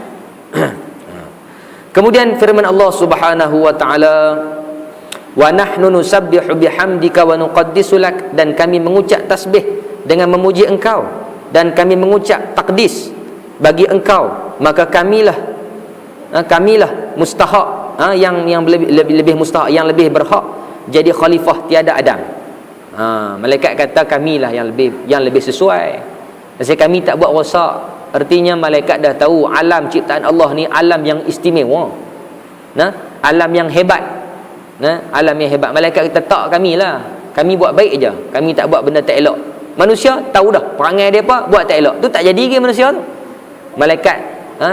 Kemudian firman Allah Subhanahu wa taala, wa nahnu nusabbihu bihamdika wa nuqaddisu lak, dan kami mengucap tasbih dengan memuji engkau, dan kami mengucap takdis bagi engkau, maka kamilah mustahak, yang lebih mustahak, yang lebih berhak jadi khalifah tiada Adam. Malaikat kata kamilah yang lebih sesuai. Sebab kami tak buat rosak. Artinya malaikat dah tahu alam ciptaan Allah ni alam yang istimewa. Alam yang hebat. Alam yang hebat. Malaikat kata tak, kamilah. Kami buat baik je. Kami tak buat benda tak elok. Manusia tahu dah perangai dia apa, buat tak elok. Tu tak jadi ke manusia tu? Malaikat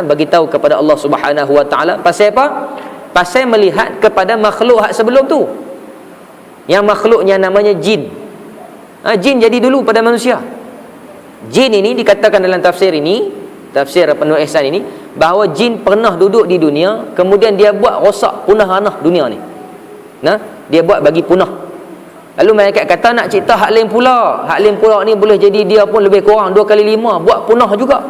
bagi tahu kepada Allah Subhanahu wa taala pasal apa? Pasal melihat kepada makhluk hak sebelum tu. Yang makhluknya namanya jin. Jin jadi dulu pada manusia. Jin ini dikatakan dalam tafsir ini, tafsir penuh ihsan ini, bahawa jin pernah duduk di dunia, kemudian dia buat rosak, punah ranah dunia ni. Dia buat bagi punah. Lalu malaikat kata nak cipta hak lain pula. Hak lain pula ni boleh jadi dia pun lebih kurang 2 kali 5, buat punah juga.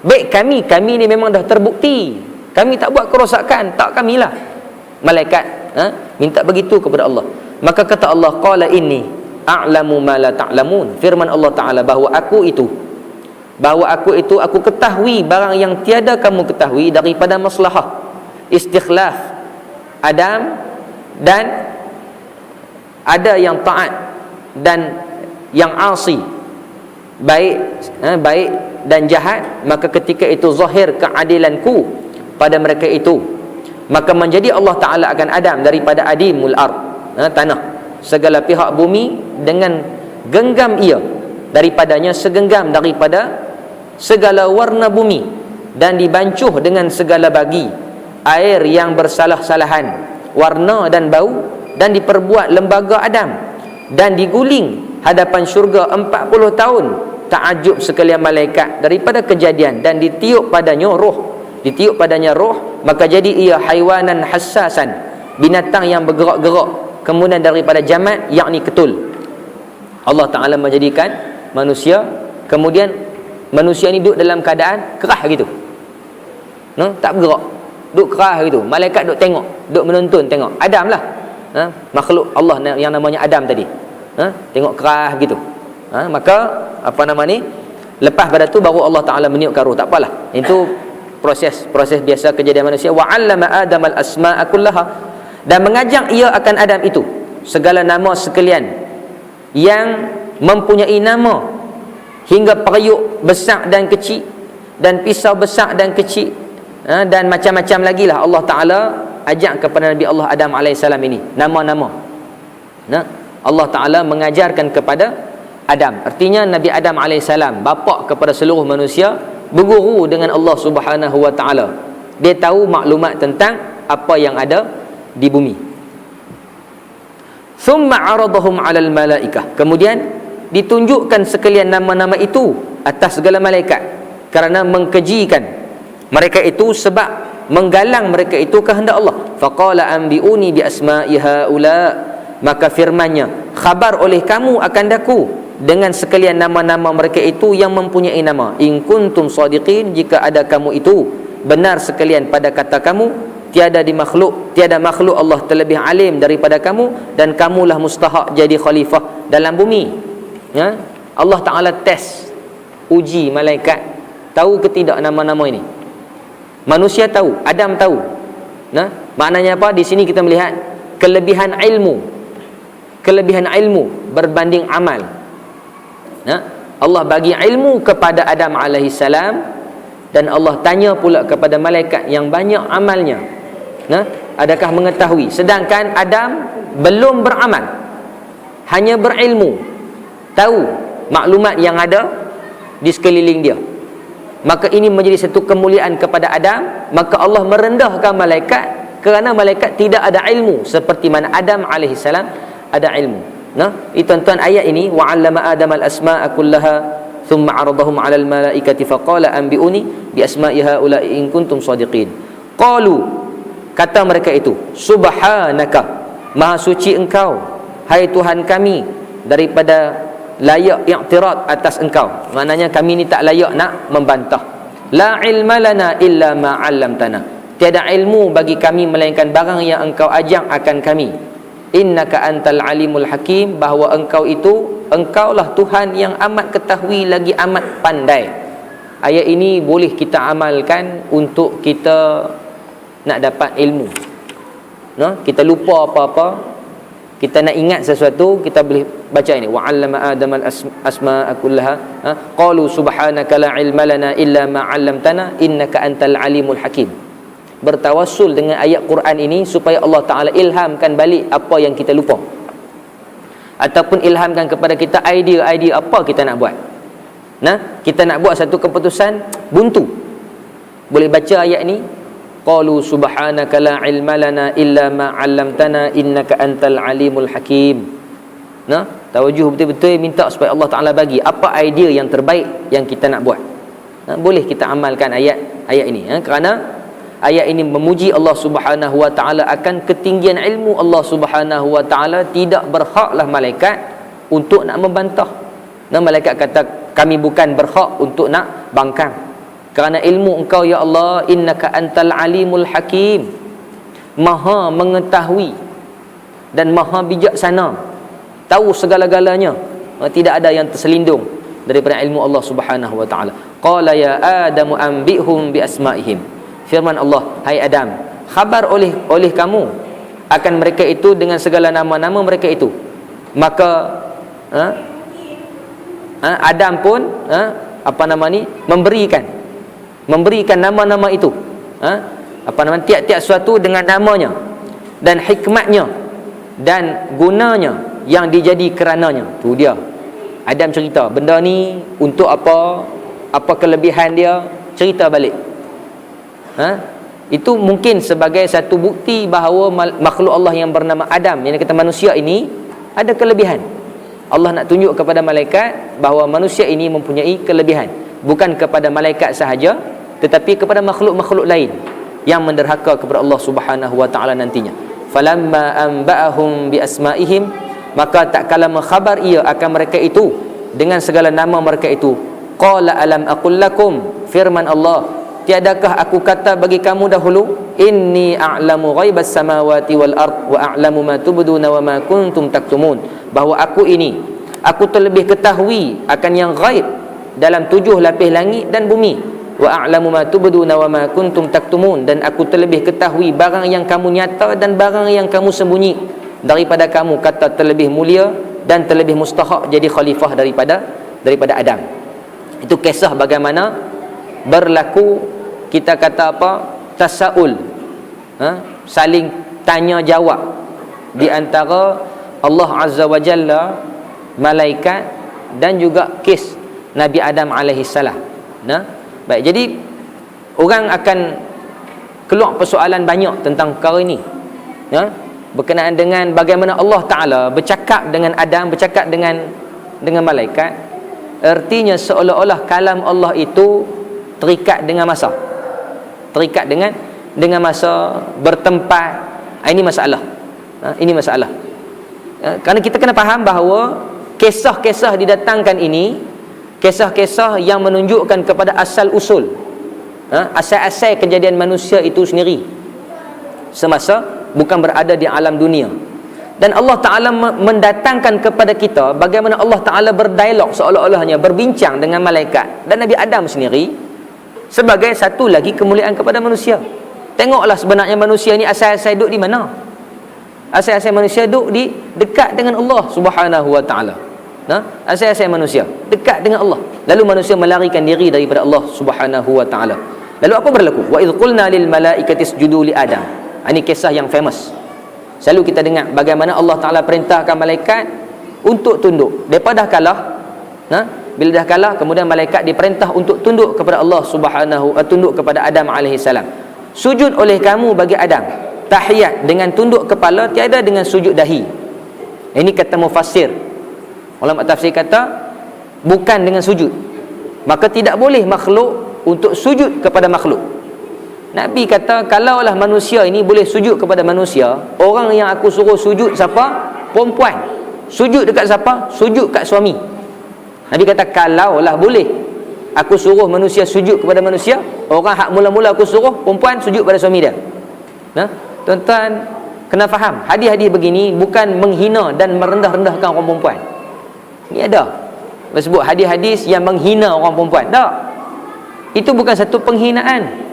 Baik kami ni memang dah terbukti. Kami tak buat kerosakan, tak kamilah. Malaikat minta begitu kepada Allah. Maka kata Allah, qala inni a'lamu ma la ta'lamun. Firman Allah Ta'ala bahawa aku itu aku ketahui barang yang tiada kamu ketahui daripada maslahah istikhlaf Adam, dan ada yang taat dan yang asi, baik dan jahat. Maka ketika itu zahir keadilanku pada mereka itu, maka menjadi Allah Ta'ala akan Adam daripada adimul ard, tanah, segala pihak bumi, dengan genggam ia daripadanya segenggam daripada segala warna bumi, dan dibancuh dengan segala bagi air yang bersalah-salahan warna dan bau, dan diperbuat lembaga Adam, dan diguling hadapan syurga 40 tahun. Takajub sekalian malaikat daripada kejadian, dan ditiup padanya roh, maka jadi ia haiwanan hassasan, binatang yang bergerak-gerak, kemudian daripada jamat, yakni ketul. Allah Ta'ala menjadikan manusia, kemudian manusia ni duduk dalam keadaan kerah gitu, tak bergerak, duduk kerah gitu. Malaikat duduk tengok, duduk menonton tengok Adam lah, makhluk Allah yang namanya Adam tadi, tengok kerah gitu. Maka lepas pada tu baru Allah Ta'ala meniupkan roh. Tak apalah, itu proses biasa kejadian manusia. Wa 'allama Adam al-asma'a kullaha, dan mengajak ia akan Adam itu segala nama sekalian yang mempunyai nama, hingga periuk besar dan kecil, dan pisau besar dan kecil, dan macam-macam lagi lah. Allah Ta'ala ajak kepada Nabi Allah Adam AS ini nama-nama. Allah Ta'ala mengajarkan kepada Adam. Artinya Nabi Adam AS, bapa kepada seluruh manusia, berguru dengan Allah Subhanahu wa Ta'ala. Dia tahu maklumat tentang apa yang ada di bumi. Thumma 'aradahum 'alal malaikah, kemudian ditunjukkan sekalian nama-nama itu atas segala malaikat, kerana mengkejikan mereka itu, sebab menggalang mereka itu kehendak Allah. Faqala anbi'uni bi asma'i haula, maka firmannya, khabar oleh kamu akan daku dengan sekalian nama-nama mereka itu yang mempunyai nama. In kuntum sadiqin, jika ada kamu itu benar sekalian pada kata kamu, tiada makhluk Allah terlebih alim daripada kamu, dan kamulah mustahak jadi khalifah dalam bumi. Allah Ta'ala test, uji malaikat, tahu ke tidak nama-nama ini. Manusia tahu, Adam tahu. Maknanya apa? Di sini kita melihat kelebihan ilmu kelebihan ilmu berbanding amal. Allah bagi ilmu kepada Adam alaihissalam, dan Allah tanya pula kepada malaikat yang banyak amalnya, adakah mengetahui? Sedangkan Adam belum beramal, hanya berilmu, tahu maklumat yang ada di sekeliling dia. Maka ini menjadi satu kemuliaan kepada Adam. Maka Allah merendahkan malaikat kerana malaikat tidak ada ilmu seperti mana Adam alaihissalam ada ilmu. Itu tuan-tuan ayat ini, wa 'allama Adam al-asma'a kullaha thumma 'aradahum 'alal malaikati faqala anbi'uni bi asma'i haula'i in kuntum shadiqin. Qalu, kata mereka itu, subhanaka, maha suci engkau hai Tuhan kami daripada layak i'tirad atas engkau. Maknanya kami ni tak layak nak membantah. La ilma lana illa ma 'allamtana, tiada ilmu bagi kami melainkan barang yang engkau ajar akan kami. Innaka antal alimul hakim, bahawa engkaulah Tuhan yang amat ketahui lagi amat pandai. Ayat ini boleh kita amalkan untuk kita nak dapat ilmu. Kita lupa apa-apa, kita nak ingat sesuatu, kita boleh baca ini, wa 'allama Adam al-asma'a kullaha qalu subhanaka la ilma lana illa ma 'allamtana innaka antal alimul hakim. Bertawassul dengan ayat Quran ini supaya Allah Ta'ala ilhamkan balik apa yang kita lupa, ataupun ilhamkan kepada kita idea-idea apa kita nak buat. Kita nak buat satu keputusan buntu, boleh baca ayat ni, qalu subhanaka la ilma lana illa ma 'allamtana innaka antal alimul hakim. Tawajuh betul-betul minta supaya Allah Ta'ala bagi apa idea yang terbaik yang kita nak buat. Boleh kita amalkan ayat ini, kerana ayat ini memuji Allah Subhanahu wa Ta'ala akan ketinggian ilmu Allah Subhanahu wa Ta'ala. Tidak berhaklah malaikat untuk nak membantah. Malaikat kata kami bukan berhak untuk nak bangkang, kerana ilmu engkau ya Allah, innaka antal alimul hakim, maha mengetahui dan maha bijaksana, tahu segala-galanya, tidak ada yang terselindung daripada ilmu Allah Subhanahu wa Ta'ala. Qala ya Adamu anbi'hum bi asma'ihim, firman Allah, hai Adam, khabar oleh kamu akan mereka itu dengan segala nama-nama mereka itu. Maka Adam pun memberikan nama-nama itu, tiap-tiap suatu dengan namanya dan hikmatnya dan gunanya yang dijadi kerananya. Tu dia, Adam cerita benda ni untuk apa kelebihan dia, cerita balik. Itu mungkin sebagai satu bukti bahawa makhluk Allah yang bernama Adam, yang kata manusia ini, ada kelebihan. Allah nak tunjuk kepada malaikat bahawa manusia ini mempunyai kelebihan, bukan kepada malaikat sahaja, tetapi kepada makhluk-makhluk lain yang menderhaka kepada Allah Subhanahu wa Ta'ala nantinya. Falamma anba'ahum bi asma'ihim, maka tak kala mengkhabar ia akan mereka itu dengan segala nama mereka itu. Qala alam aqul lakum, firman Allah, tiadakah aku kata bagi kamu dahulu, inni a'lamu ghaibas samawati wal ard wa a'lamu ma tubduna wa ma kuntum taktumun, bahawa aku terlebih ketahui akan yang ghaib dalam 7 lapis langit dan bumi, wa a'lamu ma tubduna wa ma kuntum taktumun, dan aku terlebih ketahui barang yang kamu nyata dan barang yang kamu sembunyi. Daripada kamu kata terlebih mulia dan terlebih mustahak jadi khalifah daripada Adam. Itu kisah bagaimana berlaku, kita kata tasaul, saling tanya jawab di antara Allah Azza wa Jalla, malaikat, dan juga kes Nabi Adam alaihissalam. Baik, jadi orang akan keluar persoalan banyak tentang perkara ini, berkenaan dengan bagaimana Allah Ta'ala bercakap dengan Adam, bercakap dengan malaikat. Artinya seolah-olah kalam Allah itu terikat dengan masa, terikat dengan masa, bertempat. Ini masalah. Ini masalah. Kerana kita kena faham bahawa kisah-kisah didatangkan ini, kisah-kisah yang menunjukkan kepada asal usul, asal-asal kejadian manusia itu sendiri semasa bukan berada di alam dunia. Dan Allah Ta'ala mendatangkan kepada kita bagaimana Allah Ta'ala berdialog, seolah-olahnya berbincang dengan malaikat dan Nabi Adam sendiri, sebagai satu lagi kemuliaan kepada manusia. Tengoklah sebenarnya manusia ni asal-asal duduk di mana. Asal-asal manusia duduk di dekat dengan Allah Subhanahu wa taala. Asal-asal manusia dekat dengan Allah. Lalu manusia melarikan diri daripada Allah Subhanahu wa taala. Lalu apa berlaku? Wa idh qulna lil malaikati isjudu li Adam. Ini kisah yang famous. Selalu kita dengar bagaimana Allah Taala perintahkan malaikat untuk tunduk. Depa dah kalah. Bila dah kalah, kemudian malaikat diperintah untuk tunduk kepada Allah tunduk kepada Adam alaihi salam. Sujud oleh kamu bagi Adam. Tahiyat dengan tunduk kepala, tiada dengan sujud dahi. Ini kata mufassir. Ulama tafsir kata bukan dengan sujud. Maka tidak boleh makhluk untuk sujud kepada makhluk. Nabi kata kalaulah manusia ini boleh sujud kepada manusia, orang yang aku suruh sujud siapa? Perempuan. Sujud dekat siapa? Sujud kat suami. Nabi kata kalaulah boleh aku suruh manusia sujud kepada manusia, orang hak mula-mula aku suruh perempuan sujud pada suami dia. Tuan-tuan kena faham, hadis-hadis begini bukan menghina dan merendah-rendahkan orang perempuan. Ini ada sebut hadis-hadis yang menghina orang perempuan. Tak. Itu bukan satu penghinaan.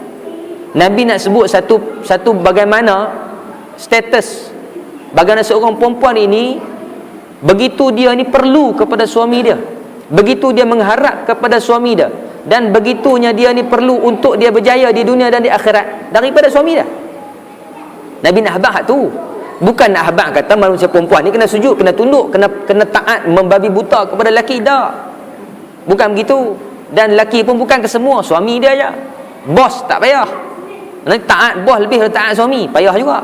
Nabi nak sebut satu bagaimana status, bagaimana seorang perempuan ini begitu dia ni perlu kepada suami dia, begitu dia mengharap kepada suami dia, dan begitunya dia ni perlu untuk dia berjaya di dunia dan di akhirat daripada suami dia. Nabi nak habaq tu. Bukan nak habaq kata manusia perempuan ni kena sujud, kena tunduk, kena taat membabi buta kepada lelaki. Tak. Bukan begitu. Dan lelaki pun bukan kesemua suami dia aja. Bos tak payah. Nanti taat bos lebih daripada taat suami, payah juga.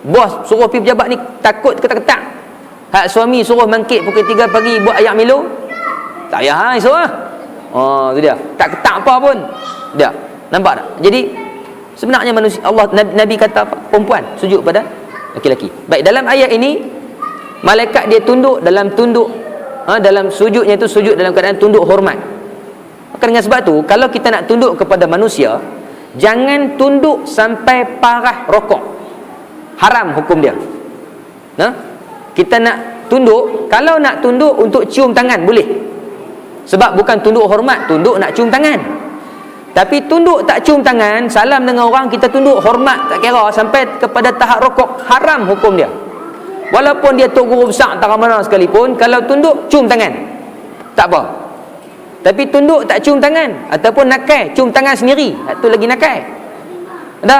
Bos suruh pergi pejabat ni takut ketak-ketak. Hak suami suruh mangkit pukul 3 pagi buat ayak Milo, tak payah esok lah. Tu dia. Tak ketak apa pun. Dia. Nampak tak? Jadi sebenarnya manusia, Allah Nabi kata apa? Perempuan sujud pada laki-laki. Baik, dalam ayat ini malaikat dia tunduk dalam dalam sujudnya itu sujud dalam keadaan tunduk hormat. Maka dengan sebab tu kalau kita nak tunduk kepada manusia, jangan tunduk sampai parah rokok. Haram hukum dia. Kita nak tunduk, kalau nak tunduk untuk cium tangan boleh. Sebab bukan tunduk hormat, tunduk nak cium tangan. Tapi tunduk tak cium tangan, salam dengan orang kita tunduk hormat tak kira sampai kepada tahap rokok, haram hukum dia. Walaupun dia tok guru besar tak mana sekalipun, kalau tunduk cium tangan tak apa. Tapi tunduk tak cium tangan ataupun nakai cium tangan sendiri, itu lagi nakai. Ada.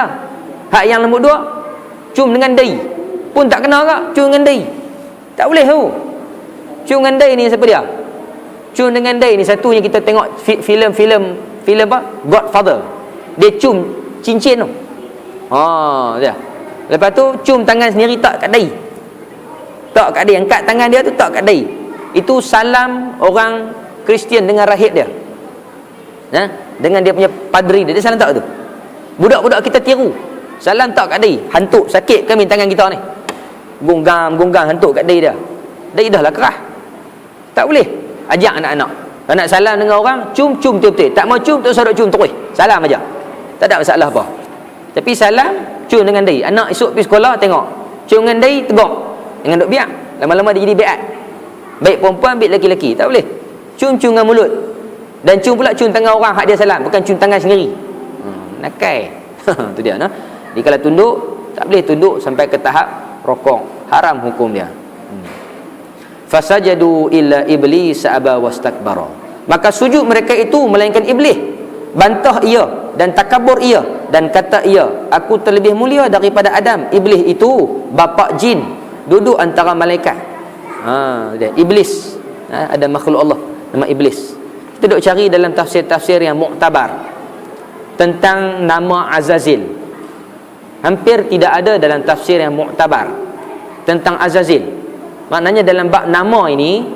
Hak yang nombor 2, cium dengan dahi. Pun tak kena kak, cium dengan dahi. Tak boleh tu. Cium dengan dahi ni siapa dia? Cium dengan dahi ni satunya kita tengok filem apa? Godfather. Dia cium cincin tu. Dia. Lepas tu cium tangan sendiri tak kat dahi. Tak kat dahi, angkat tangan dia tu tak kat dahi. Itu salam orang Kristian dengan rahib dia. Dengan dia punya padri dia salam tak tu. Budak-budak kita tiru. Salam tak kat dahi, hantuk sakit kami tangan kita ni. Gunggang hantuk kat dahi dia. Dahi dah lah kerah. Tak boleh. Ajak anak-anak. Kalau nak salam dengan orang, cium betul-betul. Tak mau cium, tak usah duk cium terus. Salam aja. Tak ada masalah apa. Tapi salam, cium dengan dahi. Anak esok pergi sekolah tengok. Cium dengan dahi, tegak. Jangan duk biak. Lama-lama dia jadi biat. Baik perempuan, baik lelaki-lelaki. Tak boleh. Cium dengan mulut. Dan cium pula cium tangan orang hak dia salam, bukan cium tangan sendiri. Nakai. Tu dia. Jadi kalau tunduk, tak boleh tunduk sampai ke tahap rokok. Haram hukum dia. Fasajadu illa iblis aba wastakbara. Maka sujud mereka itu melainkan iblis. Bantah ia dan takabur ia dan kata ia, aku terlebih mulia daripada Adam. Iblis itu bapa jin, duduk antara malaikat. Dia iblis. Ada makhluk Allah nama iblis. Kita duk cari dalam tafsir-tafsir yang muktabar tentang nama Azazil. Hampir tidak ada dalam tafsir yang muktabar tentang Azazil. Maknanya dalam bab nama ini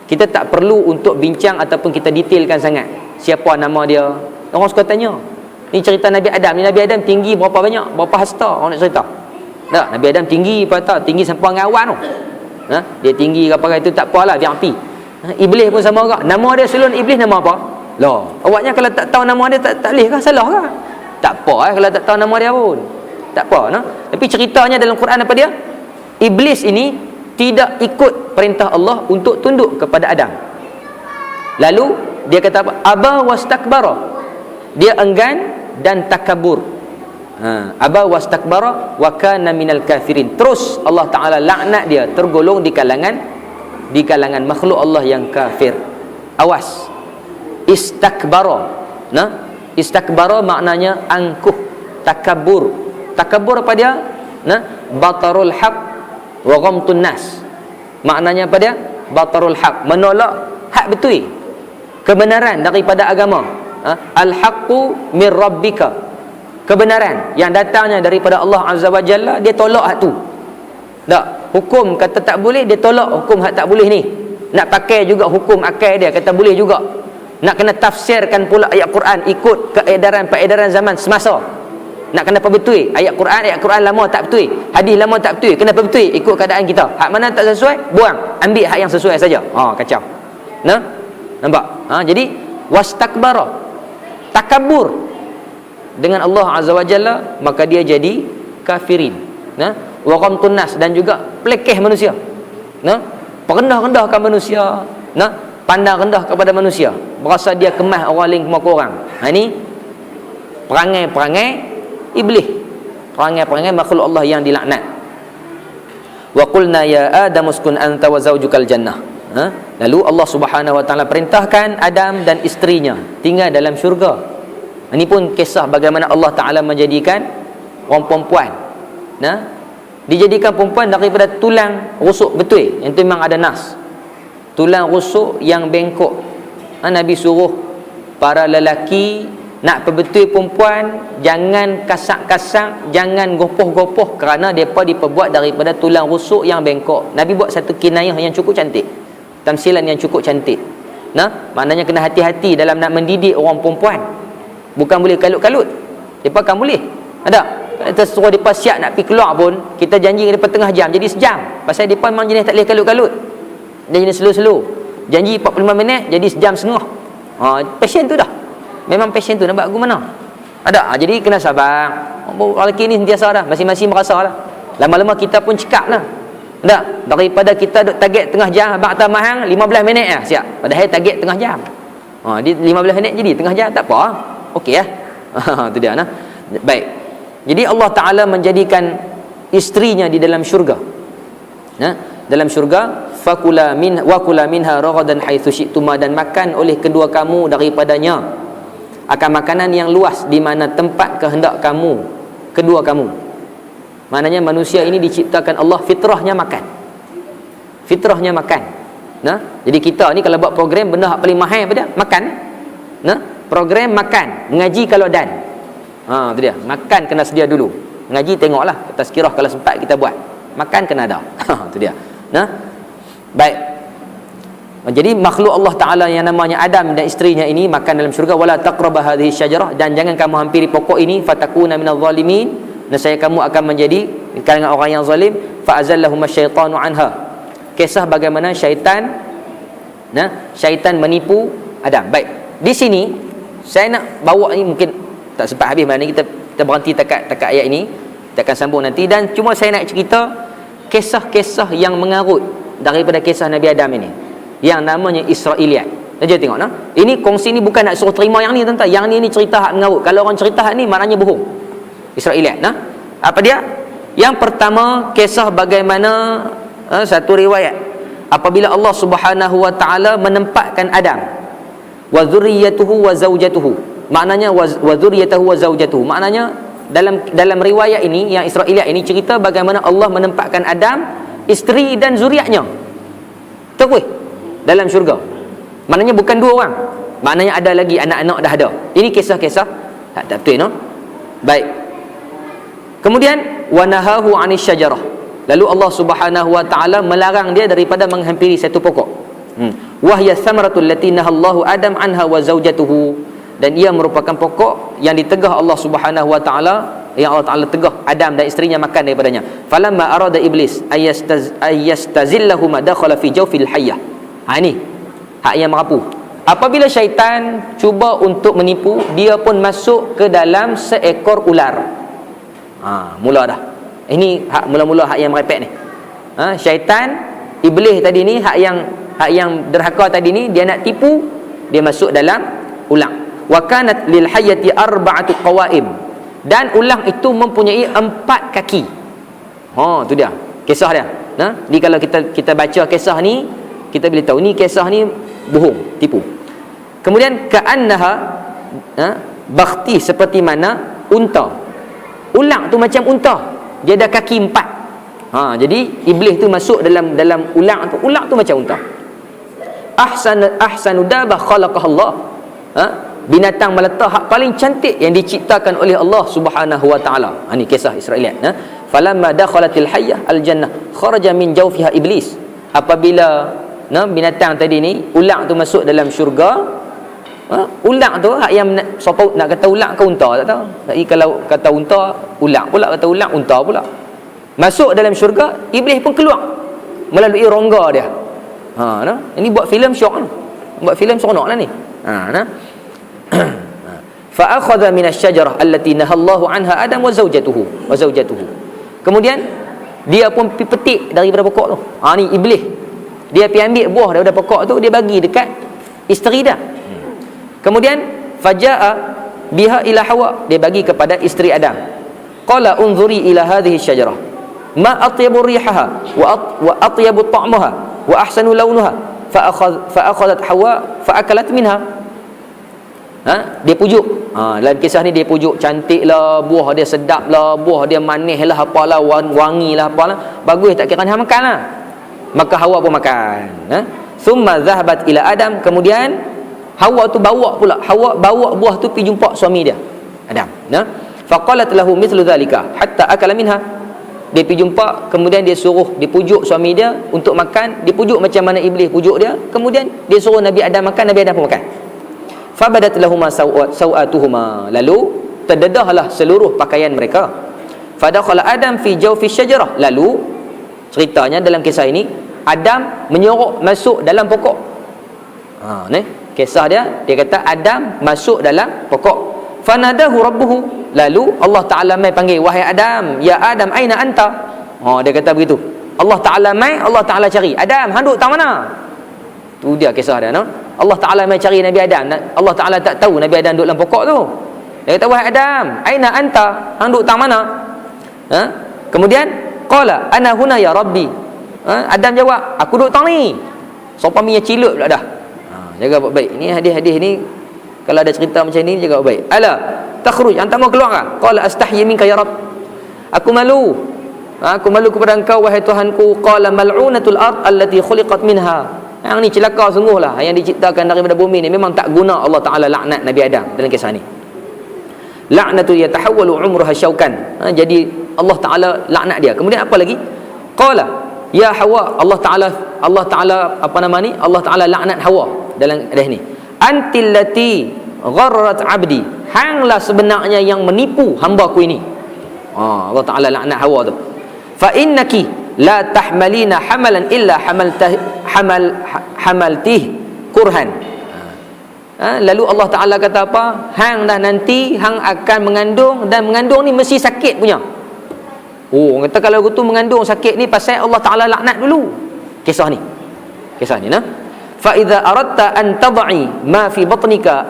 kita tak perlu untuk bincang ataupun kita detailkan sangat siapa nama dia. Orang suka tanya, ni cerita Nabi Adam. Ni Nabi Adam tinggi berapa banyak, berapa hasta, orang nak cerita. Tak, Nabi Adam tinggi apa tinggi sampai dengan awan tu. Dia tinggi apa itu tak apalah, biar api. Iblis pun sama juga. Nama dia seluruh iblis nama apa? Lah, awaknya kalau tak tahu nama dia tak boleh kah? Salah kah? Tak apa kalau tak tahu nama dia pun. Tak apa, Tapi ceritanya dalam Quran apa dia? Iblis ini tidak ikut perintah Allah untuk tunduk kepada Adam. Lalu dia kata apa? Aba wastakbara. Dia enggan dan takabur. aba wastakbara wa kana minal kafirin. Terus Allah Taala laknat dia, tergolong di kalangan makhluk Allah yang kafir. Awas. Istakbara. Istakbara maknanya angkuh, takabur. Takabur apa dia? Batarul haq wa ghamtun nas. Maknanya apa dia? Batarul haq, menolak hak betul, kebenaran daripada agama. Al-haqqu mir rabbika, kebenaran yang datangnya daripada Allah Azza wa Jalla, dia tolak hak tu. Tak, hukum kata tak boleh, dia tolak hukum hak tak boleh ni. Nak pakai juga hukum akal dia, kata boleh juga. Nak kena tafsirkan pula ayat Quran ikut peredaran zaman semasa. Nak kena betul, ayat Quran lama tak betul, hadis lama tak betul, kena betul ikut keadaan kita. Hak mana tak sesuai, buang, ambil hak yang sesuai saja. Kacau. Nampak? Jadi wastakbara, takabur dengan Allah Azza wa Jalla, maka dia jadi kafirin. Wa ghamtun nas, dan juga pelekeh manusia. Perendah-rendahkan manusia, pandang rendah kepada manusia, berasa dia kemas orang lain kemaka orang. Ini perangai-perangai iblis, perangai-perangai makhluk Allah yang dilaknat. Wa qulna ya Adam uskun anta wa zawjukal jannah. Lalu Allah Subhanahu wa taala perintahkan Adam dan isterinya tinggal dalam syurga. Ini pun kisah bagaimana Allah Taala menjadikan orang perempuan. Dijadikan perempuan daripada tulang rusuk betul. Yang tu memang ada nas. Tulang rusuk yang bengkok. Nabi suruh para lelaki nak perbetul perempuan, jangan kasak-kasak, jangan gopoh-gopoh, kerana mereka diperbuat daripada tulang rusuk yang bengkok. Nabi buat satu kinayah yang cukup cantik, tamsilan yang cukup cantik. Maknanya kena hati-hati dalam nak mendidik orang perempuan. Bukan boleh kalut-kalut. Mereka kan boleh. Ada. Kita suruh mereka siap nak pergi keluar pun, kita janji mereka tengah jam, jadi sejam. Pasal mereka memang jenis tak boleh kalut-kalut. Dia jenis slow-slow. Janji 45 minit, jadi sejam setengah. Passion tu dah. Memang passion tu, nampak aku mana? Ada. Jadi kena sabar. Lelaki ni sentiasa dah, masing-masing merasa lah. Lama-lama kita pun cekap lah. Tak? Daripada kita duk target tengah jam, abang tak mahang 15 minit lah siap. Padahal target tengah jam. Di 15 minit jadi tengah jam, tak apa. Okey lah. Itu dia. Baik. Jadi Allah Ta'ala menjadikan isterinya di dalam syurga. Dalam syurga, fakula min wa kula minha ragadan haitsu syi'tuma, dan makan oleh kedua kamu daripadanya akan makanan yang luas di mana tempat kehendak kamu, kedua kamu. Maknanya manusia ini diciptakan Allah fitrahnya makan. Fitrahnya makan. Jadi kita ni kalau buat program, benda yang paling mahal apa dia? Makan. Program makan, mengaji kalau dan. Itu dia. Makan kena sedia dulu. Mengaji tengoklah, tazkirah kalau sempat kita buat. Makan kena ada. Itu dia. Baik. Jadi makhluk Allah Ta'ala yang namanya Adam dan isterinya ini makan dalam syurga. Wala taqraba hadhihi syajarah, dan jangan kamu hampiri pokok ini, fatakuna minadh zalimin, nescaya kamu akan menjadi di kalangan orang yang zalim. Fa azallahum asyaitanu anha. Kisah bagaimana syaitan menipu Adam. Baik. Di sini saya nak bawa ni, mungkin tak sempat habis malam ni, kita berhenti takat ayat ini. Kita akan sambung nanti, dan cuma saya nak cerita kisah-kisah yang mengarut daripada kisah Nabi Adam ini, yang namanya Israiliyat. Jadi tengok ini kongsi ni bukan nak suruh terima yang ni tuan-tuan. Yang ni cerita hak mengarut. Kalau orang cerita hak ni maknanya bohong. Israiliyat. Apa dia? Yang pertama, kisah bagaimana satu riwayat apabila Allah Subhanahu wa taala menempatkan Adam wa dzurriyyatuhu wa zaujatuhu. Maknanya wa dzurriyyatuhu wa zaujatuhu. Maknanya dalam riwayat ini, yang Israiliyat ini, cerita bagaimana Allah menempatkan Adam, isteri dan zuriatnya terus dalam syurga. Maknanya bukan dua orang, maknanya ada lagi anak-anak dah ada. Ini kisah-kisah tak betul. Baik. Kemudian wa nahahu 'anis syajarah. Lalu Allah Subhanahu wa taala melarang dia daripada menghampiri satu pokok. Wa hiya thamaratul lati nahallahu Adam anha wa zaujatuhu. Dan ia merupakan pokok yang ditegah Allah Subhanahu wa taala, yang Allah Taala tegah Adam dan isterinya makan daripadanya. Falamma arada iblis ayastazillahuma dakhala fi jawfil hayyah. Ini hak yang merapu. Apabila syaitan cuba untuk menipu, dia pun masuk ke dalam seekor ular. Mula dah. Ini hak mula-mula hak yang merepek ni. Syaitan, iblis tadi ni, hak yang derhaka tadi ni, dia nak tipu, dia masuk dalam ular. Wa kanat lil hayyati arba'atu qawaim. Dan ulang itu mempunyai 4 kaki. Tu dia kisah dia. Jadi kalau kita baca kisah ni, kita boleh tahu ni kisah ni bohong, tipu. Kemudian ka'annaha bakhti, seperti mana unta. Ulang tu macam unta, dia ada kaki 4. Jadi iblis tu masuk dalam ulang tu macam unta. Ahsanu dabah khalaqah Allah. Binatang melata hak paling cantik yang diciptakan oleh Allah Subhanahu wa taala. Ini kisah Israiliyat. Falamma dakhalatil hayyah al-jannah kharaja min jawfiha iblis. Apabila binatang tadi ni, ulang tu masuk dalam syurga. Ulang tu hak yang siapa nak kata ulang ke unta tak tahu. Tapi kalau kata unta, ulang pula, kata ulang unta pula. Masuk dalam syurga, iblis pun keluar melalui rongga dia. Ini buat filem syok ni. Buat filem seronok lah ni. Fa akhadha min asy-syajarah allati nahallahu anha Adam wa zawjatuhu. Kemudian dia pun pergi petik daripada pokok tu. Ni iblis. Dia pergi ambil buah daripada pokok tu, dia bagi dekat isteri dia. Kemudian faja'a biha ila Hawa, dia bagi kepada isteri Adam. Qala unzuri ila hadhihi asy-syajarah ma atyabu rihaha wa atyabu ta'maha wa ahsanu launuha fa akhadhat Hawa fa akalat minha. Dia pujuk. Dalam kisah ni dia pujuk, cantik lah, buah dia sedap lah, buah dia manis lah, apalah, wangi lah, apalah. Bagus, tak kira hang makan lah. Maka Hawa pun makan. Thumma dhahabat ila Adam, kemudian Hawa tu bawa pula. Hawa bawa buah tu pergi jumpa suami dia, Adam. Faqalat lahu mithlu dhalika hatta akala minha. Dia pergi jumpa, kemudian dia suruh, dia pujuk suami dia untuk makan. Dia pujuk macam mana iblis pujuk dia. Kemudian dia suruh Nabi Adam makan, Nabi Adam pun makan. Fabadat lahuma sawatuhuma, lalu terdedahlah seluruh pakaian mereka. Fadakhala Adam fi jawfi syajarah, lalu ceritanya dalam kisah ini Adam menyorok masuk dalam pokok. Ni kisah dia kata Adam masuk dalam pokok. Fanadahu rabbuhu, lalu Allah Taala mai panggil, wahai Adam, ya Adam aina anta. Dia kata begitu. Allah Taala mai, Allah Taala cari, Adam hang duduk tak mana? Tu dia kisah dia, Allah Ta'ala mai cari Nabi Adam. Allah Ta'ala tak tahu Nabi Adam duduk dalam pokok tu. Dia kata, wahai Adam, aina anta, hang duduk tak mana? Kemudian qala ana huna ya rabbi. Adam jawab, aku duduk tang ni. Sopan punya cilut pula dah. Jaga baik-baik. Ni hadis-hadis ni kalau ada cerita macam ni, jaga baik. Ala takhruj, anta mau keluar ke? Qala astahyi minka ya rabb. Aku malu. Aku malu kepada engkau wahai Tuhanku. Qala mal'unatul ard allati khuliqat minha. Yang ni celaka sungguhlah, yang diciptakan daripada bumi ni memang tak guna. Allah Ta'ala laknat Nabi Adam dalam kisah ni. Laknatu yatahawwalu umruha syaukan. Jadi Allah Ta'ala laknat dia. Kemudian apa lagi? Qala ya Hawa, Allah Ta'ala apa nama ni? Allah Ta'ala laknat Hawa dalam hadis ni. Antil lati gharrat abdi, hanglah sebenarnya yang menipu hamba-Ku ini. Allah Ta'ala laknat Hawa tu. Fa innaki la tahmalina hamalan illa hamaltih kurhan. Lalu Allah Ta'ala kata apa? Hang dah nanti hang akan mengandung, dan mengandung ni mesti sakit punya. Kata kalau tu mengandung sakit ni pasal Allah Ta'ala laknat dulu. Kisah ni nah. Fa idza aradta an tad'i ma fi batnika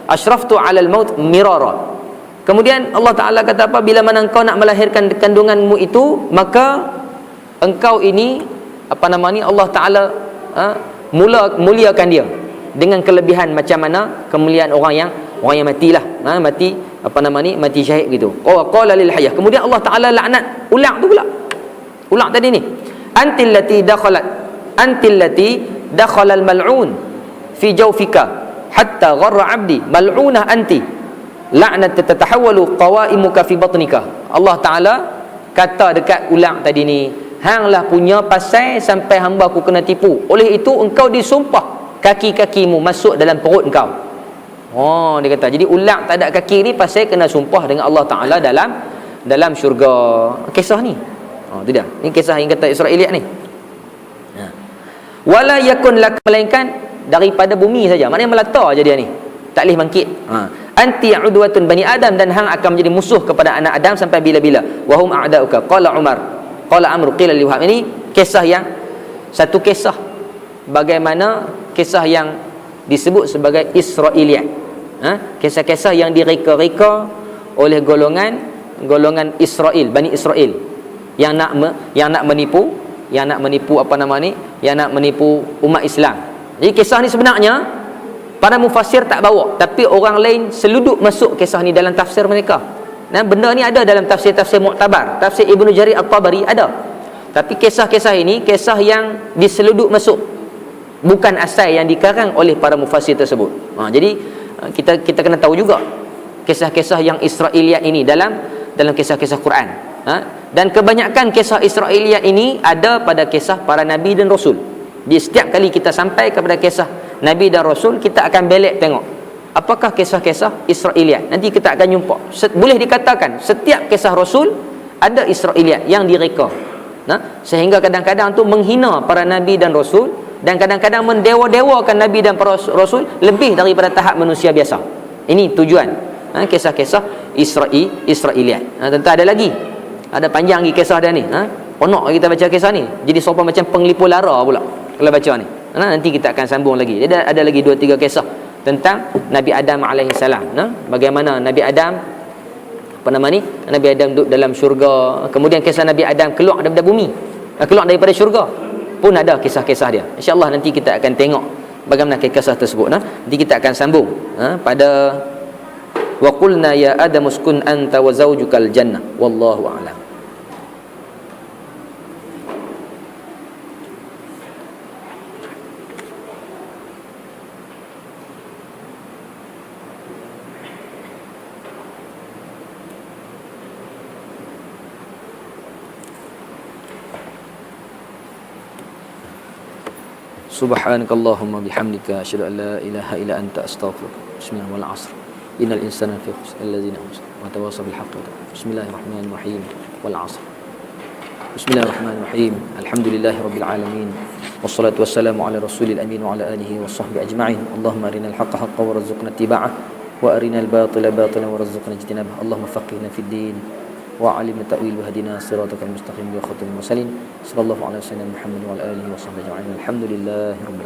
ashraftu 'ala al-maut mirara. Kemudian Allah Ta'ala kata apa? Bila mana engkau nak melahirkan kandunganmu itu, maka engkau ini apa nama ni, Allah Ta'ala muliakan dia dengan kelebihan macam mana kemuliaan orang yang matilah, mati apa nama ni, mati syahid gitu. Qala lil hayyah. Kemudian Allah Ta'ala laknat ulang tu pula. Ulang tadi ni, antil lati dakhala al mal'un fi jawfika hatta gharra 'abdi mal'unah anti. Laknat tatahawwalu qawaimuka fi batnika. Allah Ta'ala kata dekat ulang tadi ni, hanglah punya pasal sampai hamba-Ku kena tipu. Oleh itu engkau disumpah kaki-kakimu masuk dalam perut engkau. Dia kata jadi ulang tak ada kaki ni pasal kena sumpah dengan Allah Ta'ala dalam syurga. Kisah ni tu dia. Ni kisah yang kata Israiliyat ni. Wala yakun lak, melainkan daripada bumi saja. Maknanya melata je dia ni, tak boleh bangkit. Anti udwatun bani Adam, dan hang akan menjadi musuh kepada anak Adam sampai bila-bila. Wahum a'da'uka. Qala Amr qila li Wahab. Ini kisah yang satu kisah bagaimana kisah yang disebut sebagai Israiliyat. Kisah-kisah yang direka-reka oleh golongan Israel, Bani Israel yang nak menipu yang nak menipu umat Islam. Jadi kisah ni sebenarnya para mufassir tak bawa, tapi orang lain seluduk masuk kisah ni dalam tafsir mereka. Dan benda ni ada dalam tafsir-tafsir muktabar, tafsir Ibnu Jarir At-Tabari ada. Tapi kisah-kisah ini kisah yang diseluduk masuk, bukan asal yang dikarang oleh para mufassir tersebut. Jadi kita kena tahu juga kisah-kisah yang Israiliyat ini dalam kisah-kisah Quran. Dan kebanyakan kisah Israiliyat ini ada pada kisah para nabi dan rasul. Di setiap kali kita sampai kepada kisah nabi dan rasul, kita akan belek tengok apakah kisah-kisah Israiliyat. Nanti kita akan jumpa, boleh dikatakan setiap kisah rasul ada Israiliyat yang direka. Sehingga kadang-kadang tu menghina para nabi dan rasul, dan kadang-kadang mendewa-dewakan nabi dan para rasul lebih daripada tahap manusia biasa. Ini tujuan kisah-kisah Israiliyat. Tentu ada lagi, ada panjang lagi kisah dia ni. Ponok kita baca kisah ni jadi sopan macam penglipu lara pula kalau baca ni. Nanti kita akan sambung lagi. Dia ada lagi 2-3 kisah tentang Nabi Adam alaihissalam. Bagaimana Nabi Adam Nabi Adam duduk dalam syurga, kemudian kisah Nabi Adam keluar daripada bumi, keluar daripada syurga pun ada kisah-kisah dia. InsyaAllah nanti kita akan tengok bagaimana kisah tersebut. Nanti kita akan sambung pada wa qulna ya Adam uskun anta wa zawjukal jannah wallahu a'lam. Subhanakallahumma bihamdika asyhadu an la ilaha illa anta astaghfiruka. Bismillah wal 'asr. Innal insana lafi khusr allazina wa tawassaw bil haqqi. Bismillahirrahmanirrahim wal 'asr. Bismillahirrahmanirrahim. Alhamdulillahirabbil alamin. Wassalatu wassalamu ala rasulil amin wa ala alihi washabbihi ajma'in. Allahumma arinal haqqa haqqan warzuqna ittiba'ah wa arinal batila batilan warzuqna ijtinabah. Allahumma faqihna fid din وعلم التأويل وهدنا صراطك المستقيم بخاتم المرسلين صلى الله على سيدنا محمد وعلى آله وصحبه أجمعين الحمد لله رب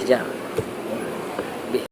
العالمين.